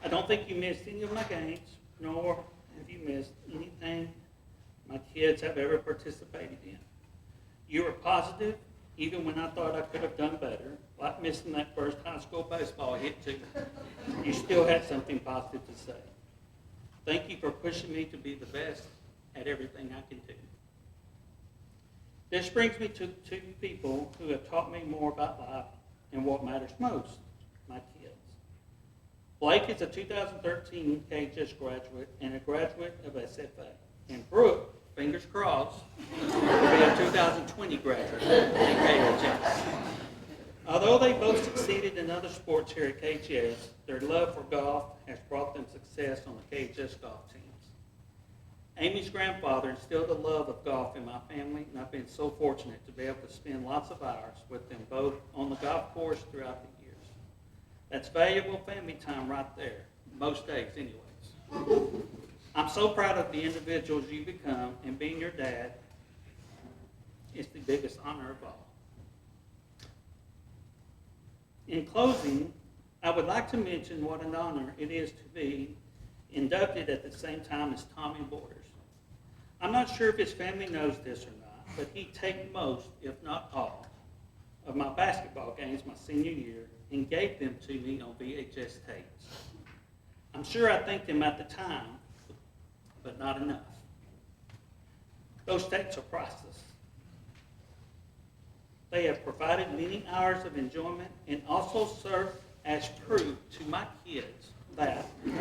[SPEAKER 6] I don't think you missed any of my games, nor have you missed anything my kids have ever participated in. You were positive, even when I thought I could have done better, like missing that first high school baseball hit too. You still had something positive to say. Thank you for pushing me to be the best at everything I can do. This brings me to two people who have taught me more about life and what matters most, my kids. Blake is a 2013 KHS graduate and a graduate of SFA. And Brooke, fingers crossed, will be a 2020 graduate in KHS. Although they both succeeded in other sports here at KHS, their love for golf has brought them success on the KHS golf teams. Amy's grandfather instilled the love of golf in my family, and I've been so fortunate to be able to spend lots of hours with them both on the golf course throughout the years. That's valuable family time right there, most days anyways. I'm so proud of the individuals you become, and being your dad is the biggest honor of all. In closing, I would like to mention what an honor it is to be inducted at the same time as Tommy Borders. I'm not sure if his family knows this or not, but he taped most, if not all, of my basketball games my senior year and gave them to me on VHS tapes. I'm sure I thanked him at the time, but not enough. Those tapes are priceless. They have provided many hours of enjoyment and also served as proof to my kids that, one, I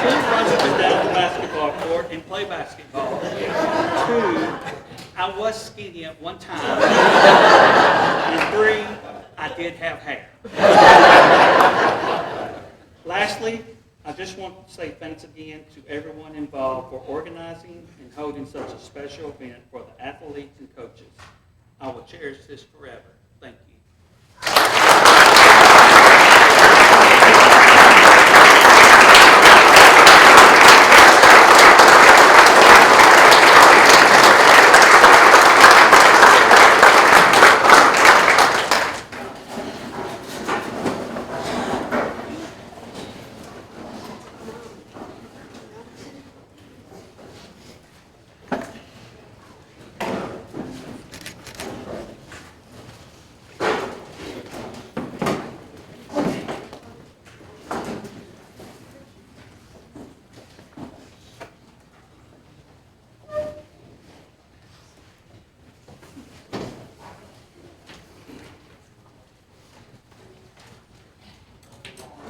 [SPEAKER 6] could run up and down the basketball court and play basketball. Two, I was skinny at one time. And three, I did have hair. Lastly, I just want to say thanks again to everyone involved for organizing and holding such a special event for the athletes and coaches. I will cherish this forever. Thank you.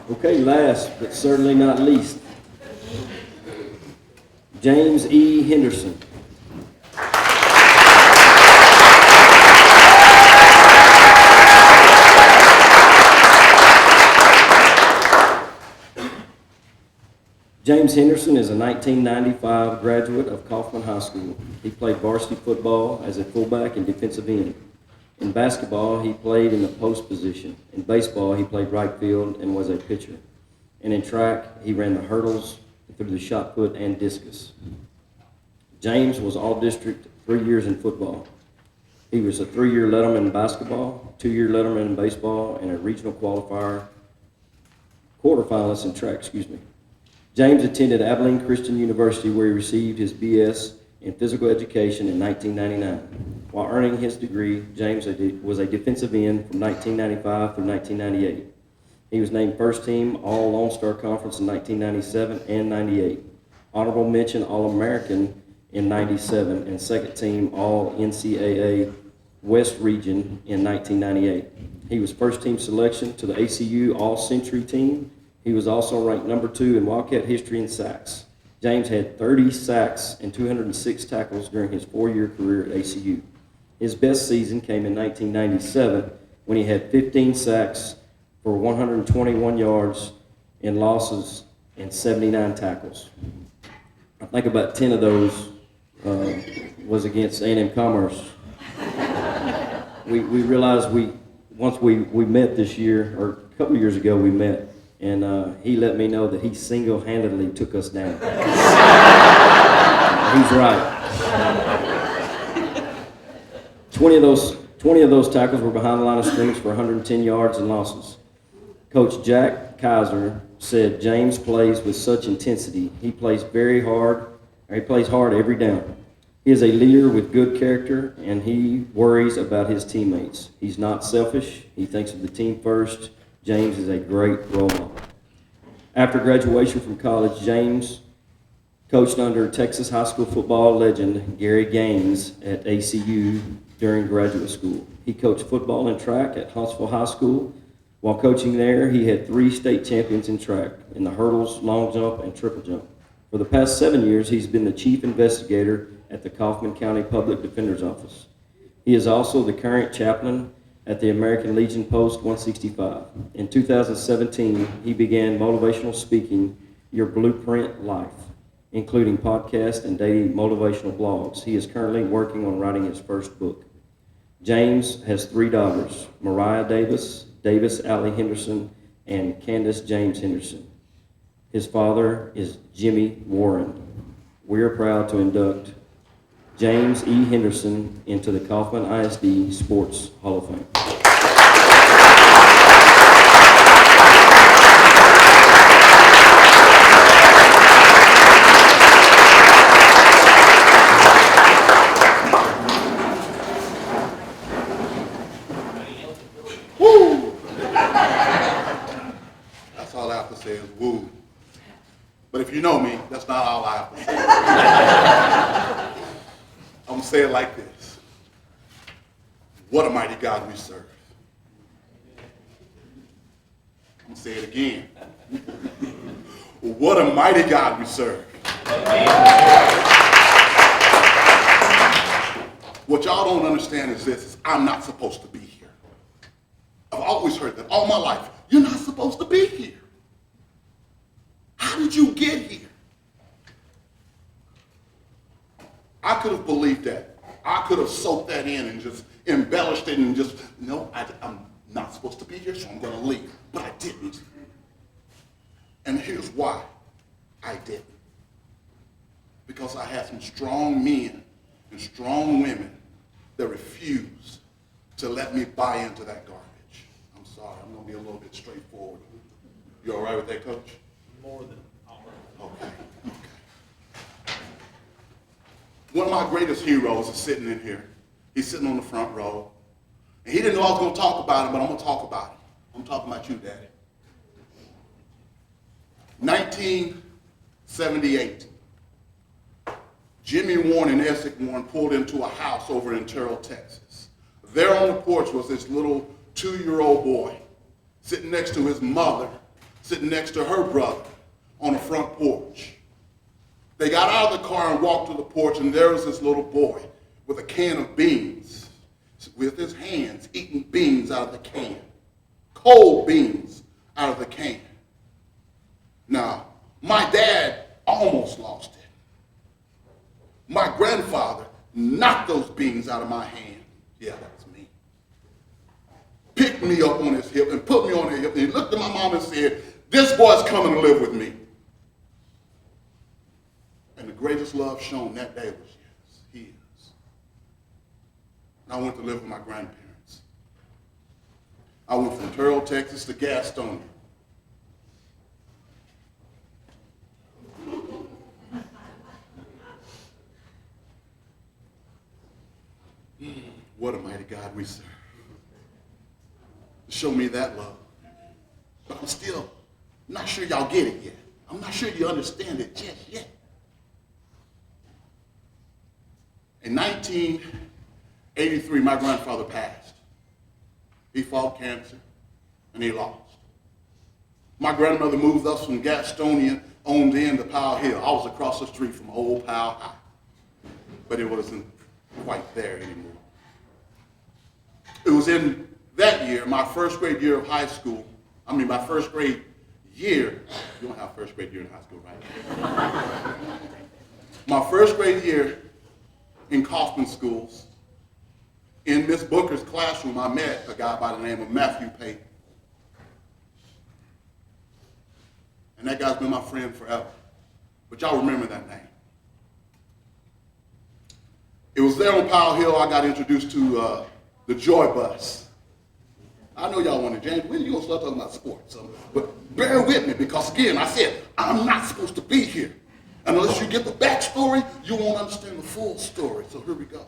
[SPEAKER 3] Okay, last but certainly not least, James E. Henderson. James Henderson is a 1995 graduate of Kaufman High School. He played varsity football as a fullback and defensive end. In basketball, he played in the post position. In baseball, he played right field and was a pitcher. And in track, he ran the hurdles, through the shot put, and discus. James was all-district 3 years in football. He was a 3-year letterman in basketball, 2-year letterman in baseball, and a regional quarterfinalist in track, James attended Abilene Christian University, where he received his BS in physical education in 1999. While earning his degree, James was a defensive end from 1995 through 1998. He was named first team All-Lone Star Conference in 1997 and 98. honorable mention All-American in 97, and second team All-NCAA West Region in 1998. He was first team selection to the ACU All-Century team. He was also ranked number 2 in Wildcat history in sacks. James had 30 sacks and 206 tackles during his 4-year career at ACU. His best season came in 1997 when he had 15 sacks for 121 yards in losses and 79 tackles. I think about 10 of those was against A&M Commerce. We realized once we met this year, or a couple of years ago we met, and he let me know that he single-handedly took us down. He's right. 20 of those tackles were behind the line of scrimmage for 110 yards and losses. Coach Jack Kaiser said James plays with such intensity. He plays hard every down. He is a leader with good character, and he worries about his teammates. He's not selfish. He thinks of the team first. James is a great role model. After graduation from college, James coached under Texas high school football legend Gary Gaines at ACU during graduate school. He coached football and track at Huntsville High School. While coaching there, he had 3 state champions in track, in the hurdles, long jump, and triple jump. For the past 7 years, he's been the chief investigator at the Kaufman County Public Defender's Office. He is also the current chaplain at the American Legion Post 165. In 2017, he began motivational speaking, Your Blueprint Life, including podcasts and daily motivational blogs. He is currently working on writing his first book. James has 3 daughters, Mariah Davis, Davis Allie Henderson, and Candace James Henderson. His father is Jimmy Warren. We are proud to induct James E. Henderson into the Kaufman ISD Sports Hall of Fame.
[SPEAKER 7] That's all I have to say is woo. But if you know me, that's not all I have to say. I'm going to say it like this. What a mighty God we serve. I'm going to say it again. What a mighty God we serve. What y'all don't understand is this, is I'm not supposed to be here. I've always heard that all my life. You're not supposed to be here. How did you get here? I could have believed that. I could have soaked that in and just embellished it and just, no, I'm not supposed to be here, so I'm going to leave. But I didn't. And here's why I didn't. Because I had some strong men and strong women that refused to let me buy into that garbage. I'm sorry, I'm going to be a little bit straightforward. You all right with that, Coach?
[SPEAKER 4] More than all right.
[SPEAKER 7] Okay. One of my greatest heroes is sitting in here. He's sitting on the front row. And he didn't know I was going to talk about him, but I'm going to talk about him. I'm talking about you, Daddy. 1978. Jimmy Warren and Essex Warren pulled into a house over in Terrell, Texas. There on the porch was this little 2-year-old boy sitting next to his mother, sitting next to her brother on the front porch. They got out of the car and walked to the porch, and there was this little boy with a can of beans, with his hands eating beans out of the can, cold beans out of the can. Now, my dad almost lost it. My grandfather knocked those beans out of my hand. Yeah, that's me. Picked me up on his hip and put me on his hip, and he looked at my mom and said, "This boy's coming to live with me." And the greatest love shown that day was his. And I went to live with my grandparents. I went from Terrell, Texas to Gastonia. What a mighty God we serve. Show me that love. But I'm still not sure y'all get it yet. I'm not sure you understand it just yet. In 1983, my grandfather passed. He fought cancer, and he lost. My grandmother moved us from Gastonia on in to Powell Hill. I was across the street from old Powell High, but it wasn't quite there anymore. It was in that year, my first grade year of high school, my first grade year, you don't have first grade year in high school, right? My first grade year in Kaufman schools, in Miss Booker's classroom, I met a guy by the name of Matthew Payton. And that guy's been my friend forever. But y'all remember that name. It was there on Powell Hill I got introduced to the Joy Bus. I know y'all want to, James, when are you going to start talking about sports? But bear with me, because again, I said, I'm not supposed to be here. And unless you get the backstory, you won't understand the full story. So here we go.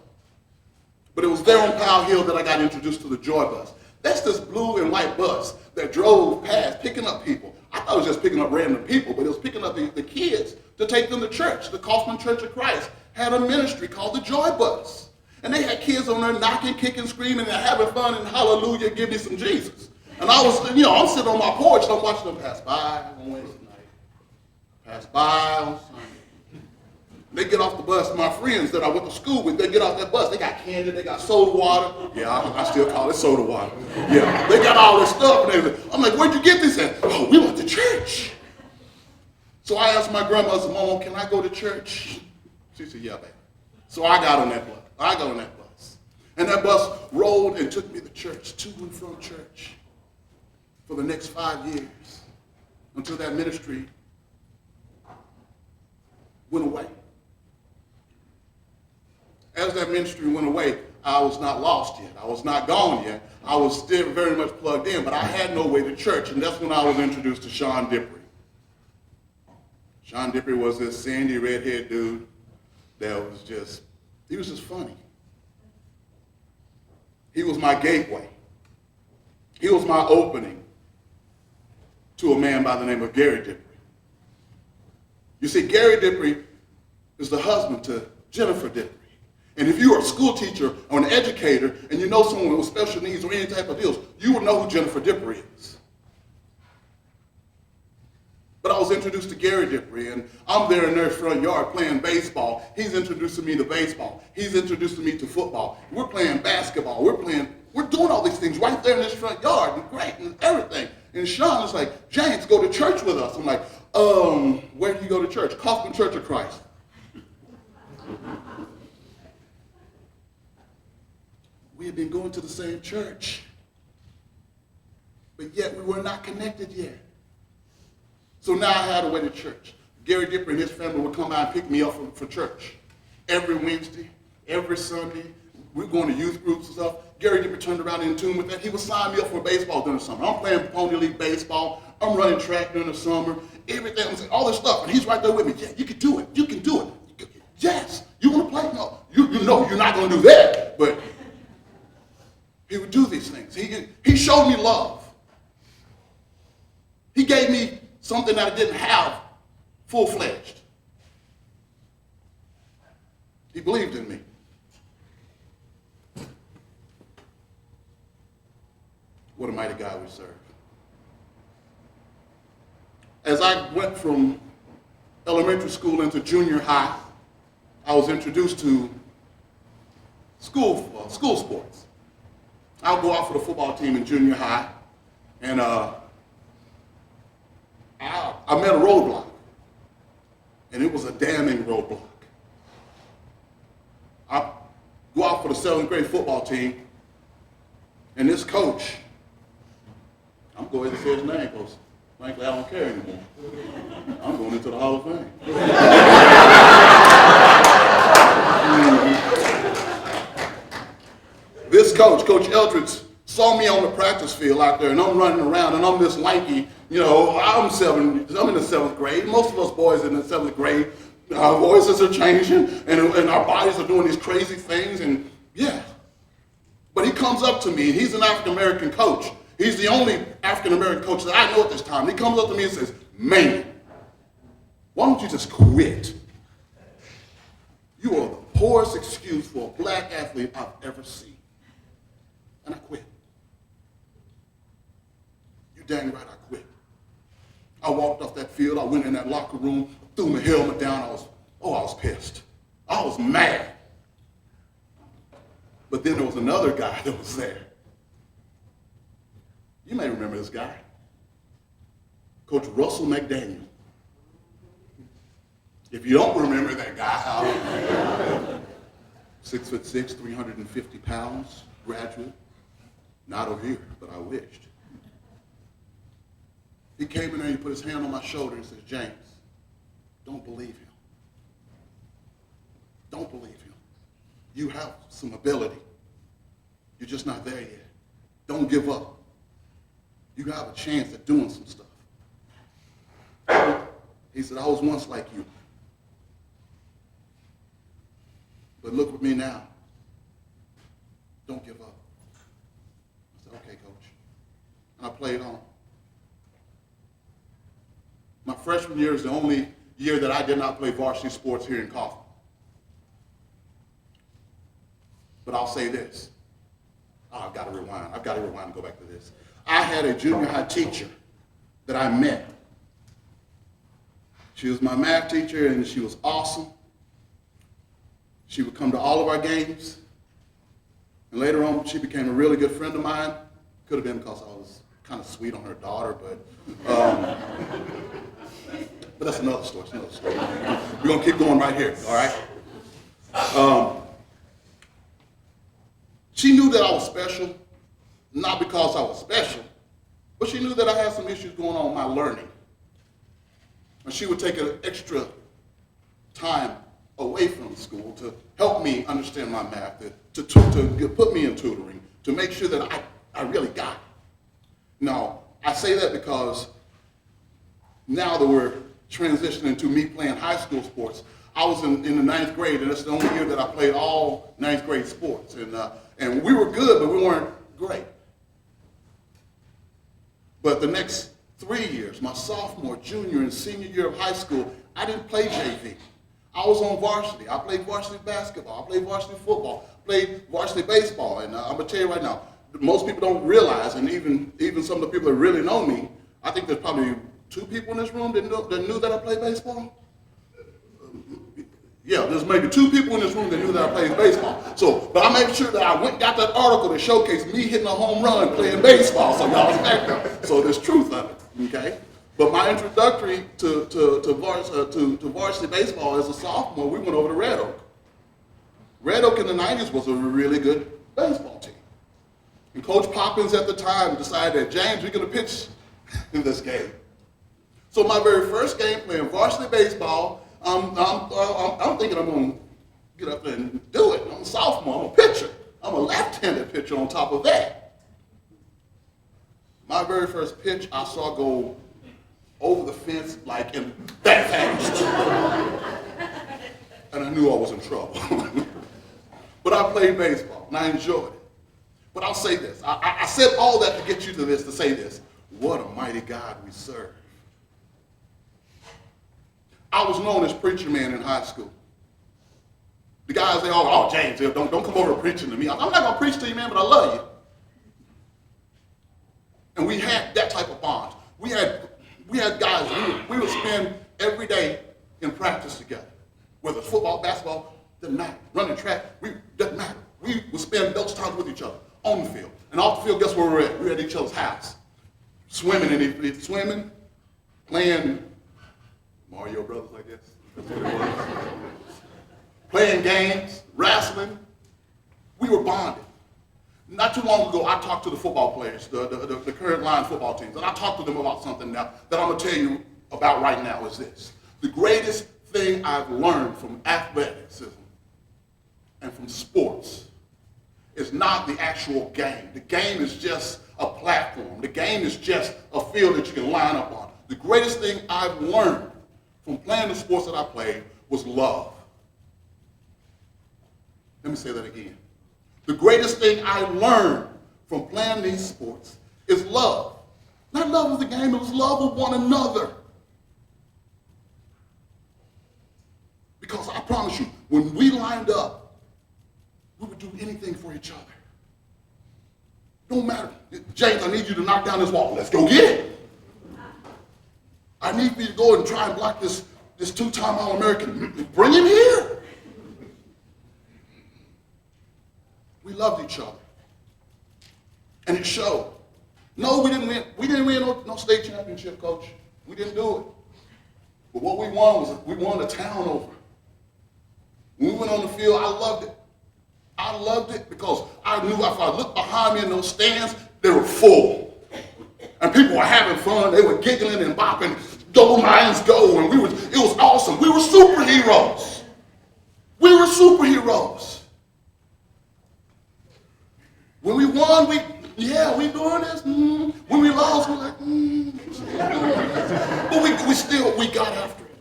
[SPEAKER 7] But it was there on Powell Hill that I got introduced to the Joy Bus. That's this blue and white bus that drove past picking up people. I thought it was just picking up random people, but it was picking up the kids to take them to church. The Kaufman Church of Christ had a ministry called the Joy Bus. And they had kids on there knocking, kicking, screaming, and having fun, and hallelujah, give me some Jesus. And I was, I'm sitting on my porch, and I'm watching them pass by on Wednesday night, pass by on Sunday. They get off the bus, my friends that I went to school with, they get off that bus, they got candy, they got soda water. Yeah, I still call it soda water. Yeah, they got all this stuff, and everything. I'm like, where'd you get this at? Oh, we went to church. So I asked my grandma, I said, Mom, can I go to church? She said, yeah, baby. So I got on that bus. And that bus rolled and took me to church, to and from church, for the next 5 years, until that ministry went away. As that ministry went away, I was not lost yet. I was not gone yet. I was still very much plugged in, but I had no way to church, and that's when I was introduced to Sean Dippery. Sean Dippery was this sandy, red-haired dude that was just, he was just funny. He was my gateway. He was my opening to a man by the name of Gary Dippery. You see, Gary Dippery is the husband to Jennifer Dippery. And if you are a school teacher or an educator and you know someone with special needs or any type of deals, you would know who Jennifer Dippery is. But I was introduced to Gary Dippery, and I'm there in their front yard playing baseball. He's introducing me to baseball. He's introducing me to football. We're playing basketball. We're doing all these things right there in this front yard, and great, and everything. And Sean is like, James, go to church with us. I'm like, where do you go to church? Kaufman Church of Christ. We had been going to the same church, but yet we were not connected yet. So now I had a way to church. Gary Dipper and his family would come out and pick me up for church. Every Wednesday, every Sunday, we were going to youth groups and stuff. Gary Dipper turned around in tune with that. He would sign me up for baseball during the summer. I'm playing Pony League baseball. I'm running track during the summer. Everything, all this stuff. And he's right there with me. Yeah, you can do it. You can do it. Yes. You want to play? No. You know you're not going to do that. But he would do these things. He showed me love. He gave me something that I didn't have full-fledged. He believed in me. What a mighty God we serve. As I went from elementary school into junior high, I was introduced to school sports. I would go out for the football team in junior high, and I met a roadblock, and it was a damning roadblock. I go out for the 7th grade football team, and this coach, I'm going to say his name because frankly I don't care anymore. I'm going into the Hall of Fame. This coach, Coach Eldridge, saw me on the practice field out there, and I'm running around, and I'm this lanky, I'm in the 7th grade. Most of us boys in the 7th grade, our voices are changing, and our bodies are doing these crazy things, and yeah. But he comes up to me, and he's an African-American coach. He's the only African-American coach that I know at this time. He comes up to me and says, man, why don't you just quit? You are the poorest excuse for a black athlete I've ever seen. And I quit. You dang right I quit. I walked off that field, I went in that locker room, threw my helmet down, I was pissed. I was mad. But then there was another guy that was there. You may remember this guy. Coach Russell McDaniel. If you don't remember that guy, 6'6", 350 pounds, graduate. Not over here, but I wished. He came in there and he put his hand on my shoulder and says, James, don't believe him. Don't believe him. You have some ability. You're just not there yet. Don't give up. You have a chance at doing some stuff. He said, I was once like you. But look at me now. Don't give up. I said, okay, coach. And I played on. My freshman year is the only year that I did not play varsity sports here in Kaufman. But I'll say this. Oh, I've got to rewind and go back to this. I had a junior high teacher that I met. She was my math teacher, and she was awesome. She would come to all of our games. And later on, she became a really good friend of mine. Could have been because I was kind of sweet on her daughter, but that's another story. We're going to keep going right here, all right? She knew that I was special, not because I was special, but she knew that I had some issues going on with my learning. And she would take an extra time away from school to help me understand my math, to put me in tutoring, to make sure that I really got it. Now, I say that because now that we're transitioning to me playing high school sports, I was in the 9th grade, and that's the only year that I played all 9th grade sports. And we were good, but we weren't great. But the next 3 years, my sophomore, junior, and senior year of high school, I didn't play JV. I was on varsity. I played varsity basketball. I played varsity football. I played varsity baseball. And I'm going to tell you right now, most people don't realize, and even some of the people that really know me, I think there's probably 2 people in this room that knew that I played baseball. Yeah, there's maybe 2 people in this room that knew that I played baseball. But I made sure that I went and got that article that showcased me hitting a home run playing baseball, so y'all respect that. So there's truth of it, okay? But my introductory to varsity baseball as a sophomore, we went over to Red Oak. Red Oak in the 90s was a really good baseball team. And Coach Poppins at the time decided that, James, we're going to pitch in this game. So my very first game playing varsity baseball, I'm thinking I'm going to get up there and do it. I'm a sophomore. I'm a pitcher. I'm a left-handed pitcher on top of that. My very first pitch, I saw go over the fence like in that fast. And I knew I was in trouble. But I played baseball, and I enjoyed it. But I'll say this. I said all that to get you to this, to say this. What a mighty God we serve. I was known as preacher man in high school. The guys, they all, oh, James, don't come over preaching to me. I'm not going to preach to you, man, but I love you. And we had that type of bond. We had guys, we would spend every day in practice together. Whether it's football, basketball, doesn't matter. Running track, doesn't matter. We would spend those times with each other on the field. And off the field, guess where we're at? We're at each other's house. Swimming, playing Mario Brothers, I guess. That's what it was. Playing games, wrestling. We were bonded. Not too long ago, I talked to the football players, the current line football teams, and I talked to them about something now that I'm going to tell you about right now is this. The greatest thing I've learned from athleticism and from sports is not the actual game. The game is just a platform. The game is just a field that you can line up on. The greatest thing I've learned from playing the sports that I played was love. Let me say that again. The greatest thing I learned from playing these sports is love. Not love of the game, it was love of one another. Because I promise you, when we lined up, we would do anything for each other. Don't matter. James, I need you to knock down this wall. Let's go get it. I need you to go and try and block this two-time All-American. Bring him here. We loved each other. And it showed. No, we didn't win. We didn't win no state championship, Coach. We didn't do it. But what we won was we won a town over. When we went on the field, I loved it. I loved it because I knew if I looked behind me in those stands, they were full. And people were having fun. They were giggling and bopping. Go Lions, go. And it was awesome. We were superheroes. We were superheroes. When we won, we doing this. When we lost, we're like, But we got after it.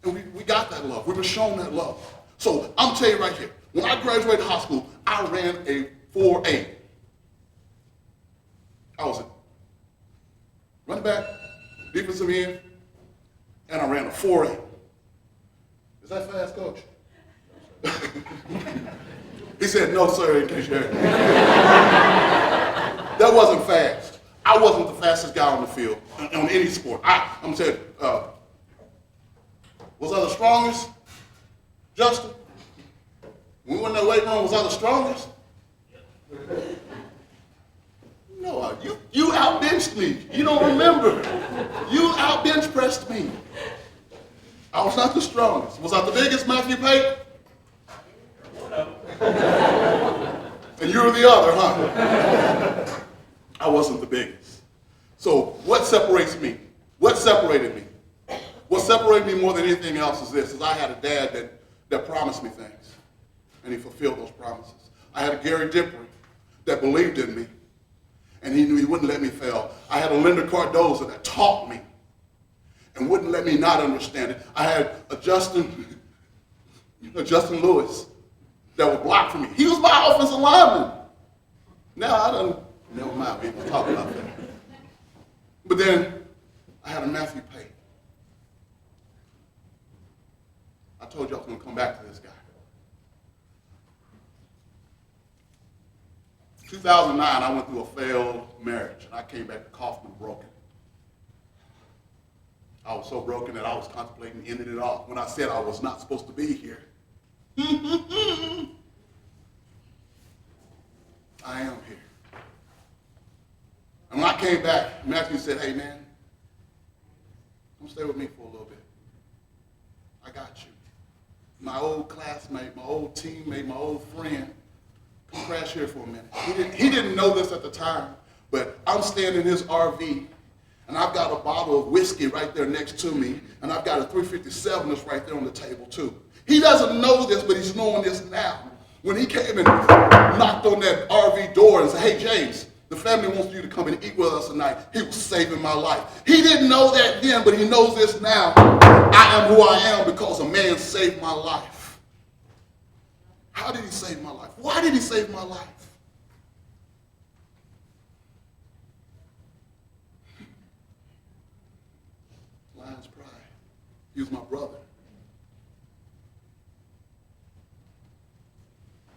[SPEAKER 7] And we got that love. We were shown that love. So I'm telling you right here, when I graduated high school, I ran a 4.8. I was a running back, defensive end, and I ran a 4.8. Is that fast, Coach? He said, no, sir, in case you heard. That wasn't fast. I wasn't the fastest guy on the field, on any sport. I'm saying, was I the strongest? Justin? When we went in that weight room, was I the strongest? No, you outbenched me. You don't remember. You outbench pressed me. I was not the strongest. Was I the biggest, Matthew Pate? And you were the other, huh? I wasn't the biggest. So what separates me? What separated me? What separated me more than anything else is this, is I had a dad that promised me things, and he fulfilled those promises. I had a Gary Dippery that believed in me, and he knew he wouldn't let me fail. I had a Linda Cardoza that taught me and wouldn't let me not understand it. I had a Justin Lewis that would block for me. He was my offensive lineman. Now never mind, we don't talk about that. But then I had a Matthew Pate. I told you I was going to come back to this guy. 2009, I went through a failed marriage, and I came back to Kaufman broken. I was so broken that I was contemplating ending it off when I said I was not supposed to be here. I am here. And when I came back, Matthew said, hey man, come stay with me for a little bit. I got you. My old classmate, my old teammate, my old friend, come crash here for a minute. He didn't know this at the time, but I'm standing in his RV, and I've got a bottle of whiskey right there next to me, and I've got a 357 that's right there on the table too. He doesn't know this, but he's knowing this now. When he came and knocked on that RV door and said, hey, James, the family wants you to come and eat with us tonight. He was saving my life. He didn't know that then, but he knows this now. I am who I am because a man saved my life. How did he save my life? Why did he save my life? Lion's pride. He was my brother.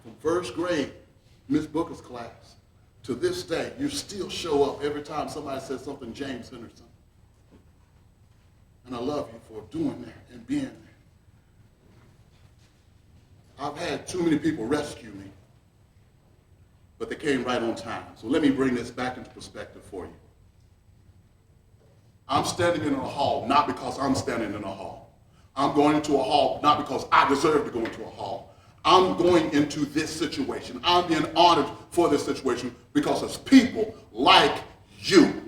[SPEAKER 7] From first grade, Miss Booker's class, to this day, you still show up every time somebody says something, James Henderson. And I love you for doing that and being there. I've had too many people rescue me, but they came right on time. So let me bring this back into perspective for you. I'm standing in a hall, not because I'm standing in a hall. I'm going into a hall, not because I deserve to go into a hall. I'm going into this situation. I'm being honored for this situation because it's people like you.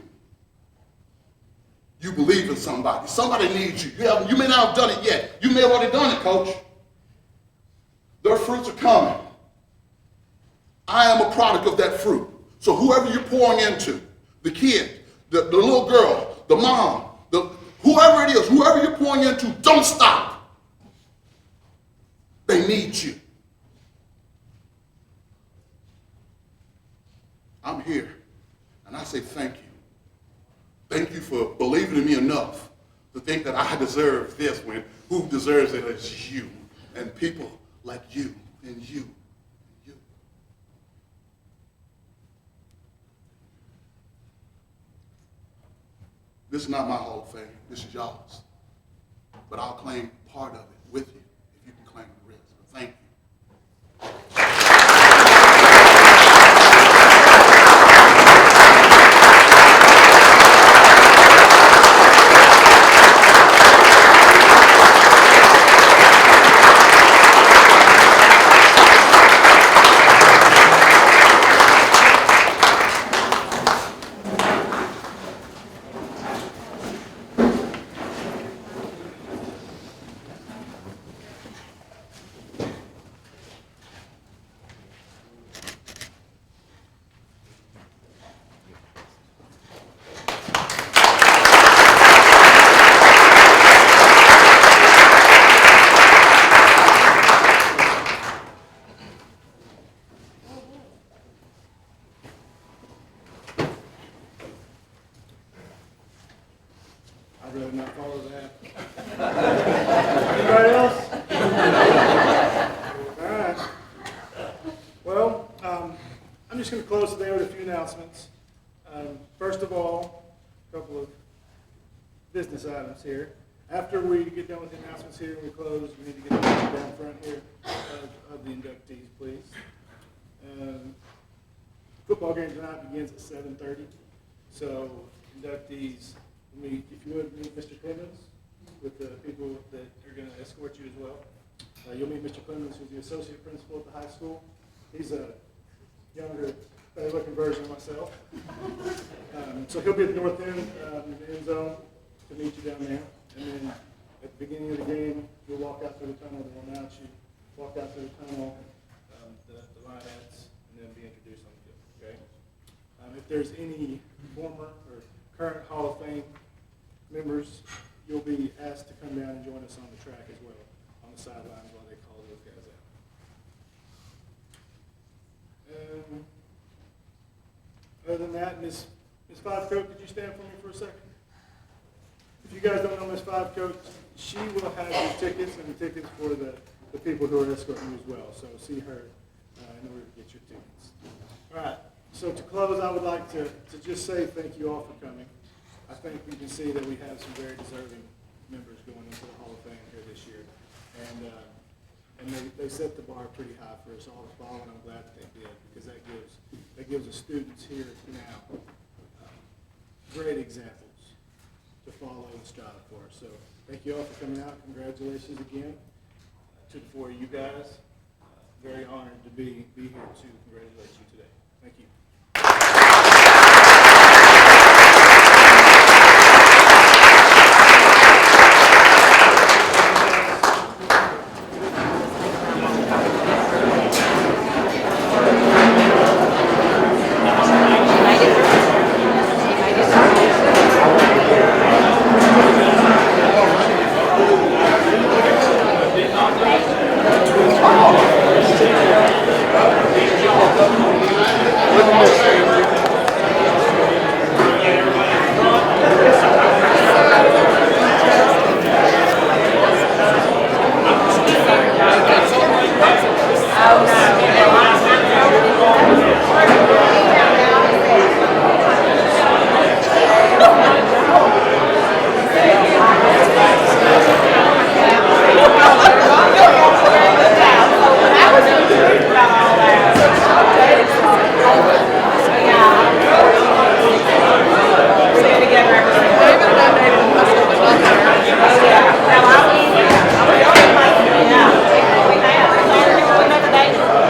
[SPEAKER 7] You believe in somebody. Somebody needs you. You may not have done it yet. You may have already done it, Coach. Their fruits are coming. I am a product of that fruit. So whoever you're pouring into, the kid, the little girl, the mom, whoever it is, whoever you're pouring into, don't stop. They need you. I'm here, and I say thank you. Thank you for believing in me enough to think that I deserve this when who deserves it is you and people like you and you and you. This is not my Hall of Fame. This is y'all's. But I'll claim part of it with you if you can claim the rest. But thank you.
[SPEAKER 2] I'd rather not follow that. Anybody else? All right. Well, I'm just going to close today with a few announcements. First of all, a couple of business items here. After we get done with the announcements here and we close, we need to get the picture down front here of the inductees, please. Football game tonight begins at 7:30. So inductees, if you would meet Mr. Clemens with the people that are going to escort you as well. You'll meet Mr. Clemens, who's the associate principal at the high school. He's a younger, better-looking version of myself. So he'll be at the north end, in the end zone, to meet you down there. And then at the beginning of the game, you'll walk out through the tunnel. They'll announce you. Walk out through the tunnel, the lineouts, and then be introduced on the field. Okay. If there's any former or current Hall of Fame members, you'll be asked to come down and join us on the track as well, on the sidelines while they call those guys out. Other than that, Miss Five Coat, could you stand for me for a second? If you guys don't know Miss Five Coat, she will have your tickets and the tickets for the people who are escorting you as well. So see her in order to get your tickets. All right. So to close, I would like to just say thank you all for coming. I think we can see that we have some very deserving members going into the Hall of Fame here this year. And they set the bar pretty high for us all to follow, and I'm glad that they did, because that gives the students here now great examples to follow and strive for. So thank you all for coming out. Congratulations again to the four of you guys. Very honored to be here to congratulate you today. Thank you.